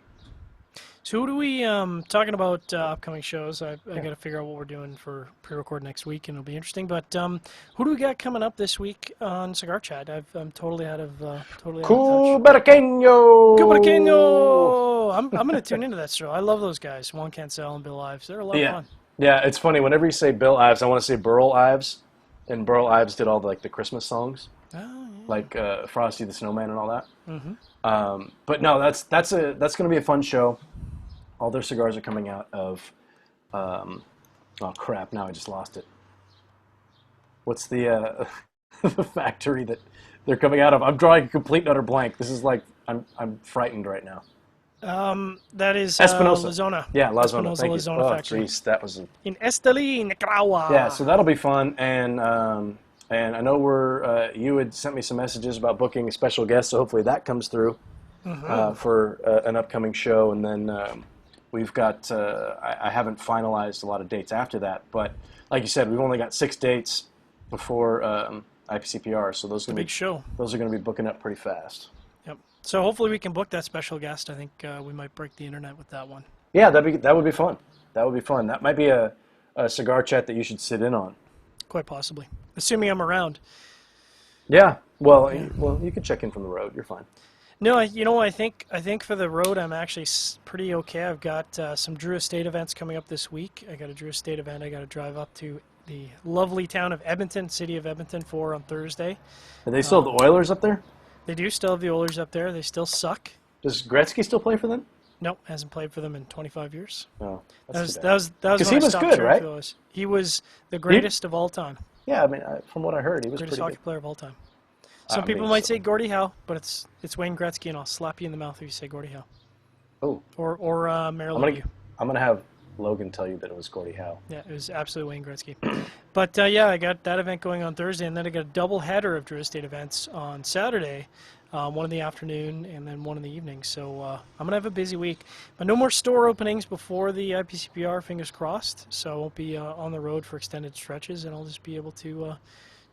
So who do we, talking about upcoming shows, I got to figure out what we're doing for pre-record next week, and it'll be interesting, but who do we got coming up this week on Cigar Chat? I'm totally out of touch. Cubaraqueño! I'm going to tune into that show. I love those guys, Juan Cancel and Bill Ives. They're a lot of fun. Yeah, it's funny. Whenever you say Bill Ives, I want to say Burl Ives, and Burl Ives did all the Christmas songs. Oh, yeah. Like Frosty the Snowman and all that. Mm-hmm. But no, that's going to be a fun show. All their cigars are coming out of, oh crap! Now I just lost it. What's the the factory that they're coming out of? I'm drawing a complete and utter blank. This is like I'm frightened right now. That is Espinosa. La Zona. Yeah, La Zona. Espinosa Thank La you. Zona factory. Geez, that was in Esteli, Nicaragua. Yeah, so that'll be fun, and I know you had sent me some messages about booking a special guest, so hopefully that comes through for an upcoming show, and then we've got I haven't finalized a lot of dates after that, but like you said, we've only got 6 dates before IPCPR, so those are big show. Those are going to be booking up pretty fast. Yep. So hopefully we can book that special guest. I think we might break the internet with that one. Yeah, that would be fun. That would be fun. That might be a cigar chat that you should sit in on. Quite possibly, assuming I'm around. Yeah. Well, you can check in from the road. You're fine. No, I think for the road I'm actually pretty okay. I've got some Drew Estate events coming up this week. I got a Drew Estate event I got to drive up to the lovely town of Edmonton, city of Edmonton, for on Thursday. Are they still the Oilers up there? They do still have the Oilers up there. They still suck. Does Gretzky still play for them? No, hasn't played for them in 25 years. No, that was when he was good, right? He was the greatest of all time. Yeah, I mean, from what I heard, he was greatest pretty hockey player of all time. Some people might say Gordie Howe, but it's Wayne Gretzky, and I'll slap you in the mouth if you say Gordie Howe. Oh. Or Merrill Lemieux. I'm gonna have Logan tell you that it was Gordie Howe. Yeah, it was absolutely Wayne Gretzky. But yeah, I got that event going on Thursday, and then I got a double header of Drew Estate events on Saturday. one in the afternoon, and then one in the evening. So I'm going to have a busy week. But no more store openings before the IPCPR, fingers crossed. So I won't be on the road for extended stretches, and I'll just be able to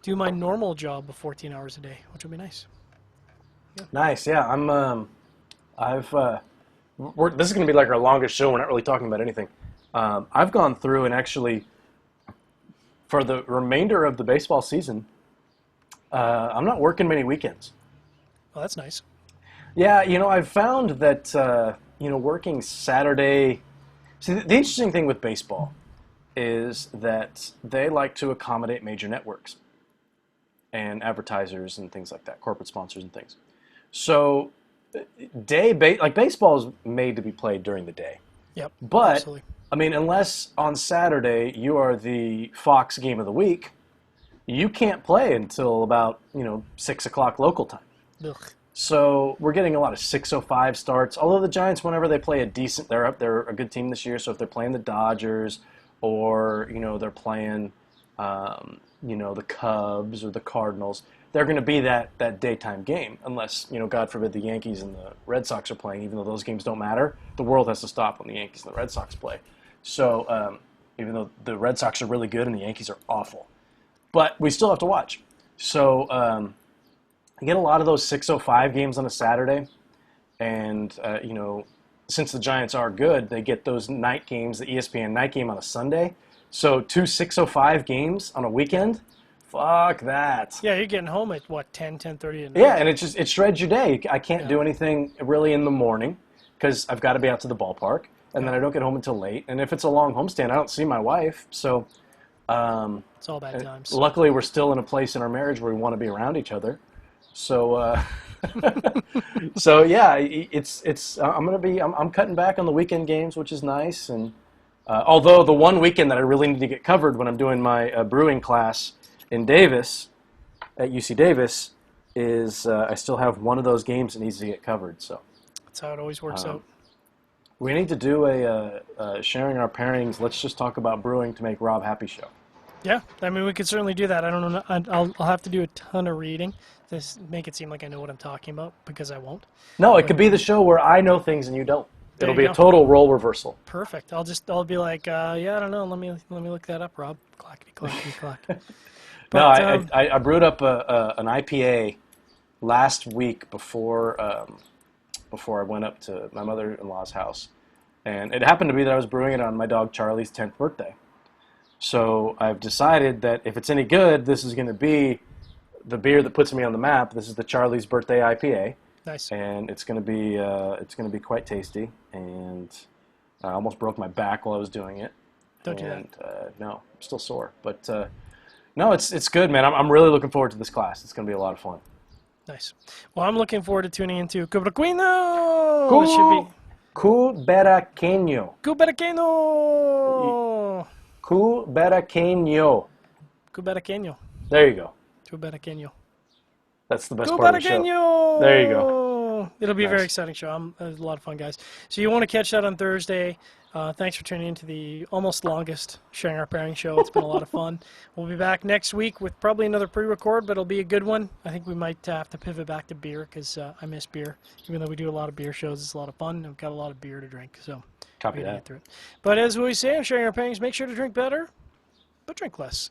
do my normal job of 14 hours a day, which will be nice. Yeah. Nice, yeah. This is going to be like our longest show. We're not really talking about anything. I've gone through and actually, for the remainder of the baseball season, I'm not working many weekends. Well, that's nice. Yeah, I've found that, working Saturday... See, the interesting thing with baseball is that they like to accommodate major networks and advertisers and things like that, corporate sponsors and things. So, baseball is made to be played during the day. Yep, but, absolutely. I mean, unless on Saturday you are the Fox game of the week, you can't play until about, 6 o'clock local time. Ugh. So we're getting a lot of 6:05 starts. Although the Giants, whenever they play they're a good team this year. So if they're playing the Dodgers or they're playing the Cubs or the Cardinals, they're going to be that daytime game. Unless God forbid, the Yankees and the Red Sox are playing. Even though those games don't matter, the world has to stop when the Yankees and the Red Sox play. So even though the Red Sox are really good and the Yankees are awful, but we still have to watch. So I get a lot of those 6:05 games on a Saturday, and since the Giants are good, they get those night games, the ESPN night game on a Sunday. So 2 6:05 games on a weekend. Fuck that. Yeah, you're getting home at what, 10:30 at night? Yeah, and it shreds your day. I can't do anything really in the morning because I've got to be out to the ballpark, and then I don't get home until late. And if it's a long homestand, I don't see my wife. So it's all bad times. luckily, we're still in a place in our marriage where we want to be around each other. So, so yeah, I'm cutting back on the weekend games, which is nice. And although the one weekend that I really need to get covered when I'm doing my brewing class in Davis, at UC Davis, is I still have one of those games that needs to get covered. So that's how it always works out. We need to do a sharing our pairings. Let's just talk about brewing to make Rob happy show. Yeah, I mean, we could certainly do that. I don't know. I'll have to do a ton of reading to make it seem like I know what I'm talking about, because I won't. No, it could be the show where I know things and you don't. It'll be a total role reversal. Perfect. I'll be like, yeah, I don't know. Let me look that up, Rob. Clackety clackety clack. But, no, I brewed up an IPA last week before I went up to my mother-in-law's house, and it happened to be that I was brewing it on my dog Charlie's 10th birthday. So I've decided that if it's any good, this is going to be the beer that puts me on the map. This is the Charlie's Birthday IPA. Nice. And it's going to be quite tasty. And I almost broke my back while I was doing it. Don't do that. No, I'm still sore. But no, it's good, man. I'm really looking forward to this class. It's going to be a lot of fun. Nice. Well, I'm looking forward to tuning into Cuberaquino. It should be Cuberaqueño. Cuberaquino. Cuberaqueño. Cuberaqueño. There you go. Cuberaqueño. That's the best part of the show. There you go. It'll be a very exciting show. It's a lot of fun, guys. So you want to catch that on Thursday. Thanks for tuning into the almost longest Sharing Our Pairing show. It's been a lot of fun. We'll be back next week with probably another pre-record, but it'll be a good one. I think we might have to pivot back to beer because I miss beer. Even though we do a lot of beer shows, it's a lot of fun. We've got a lot of beer to drink, so copy we that. get through it. But as we say on Sharing Our Pairings, make sure to drink better, but drink less.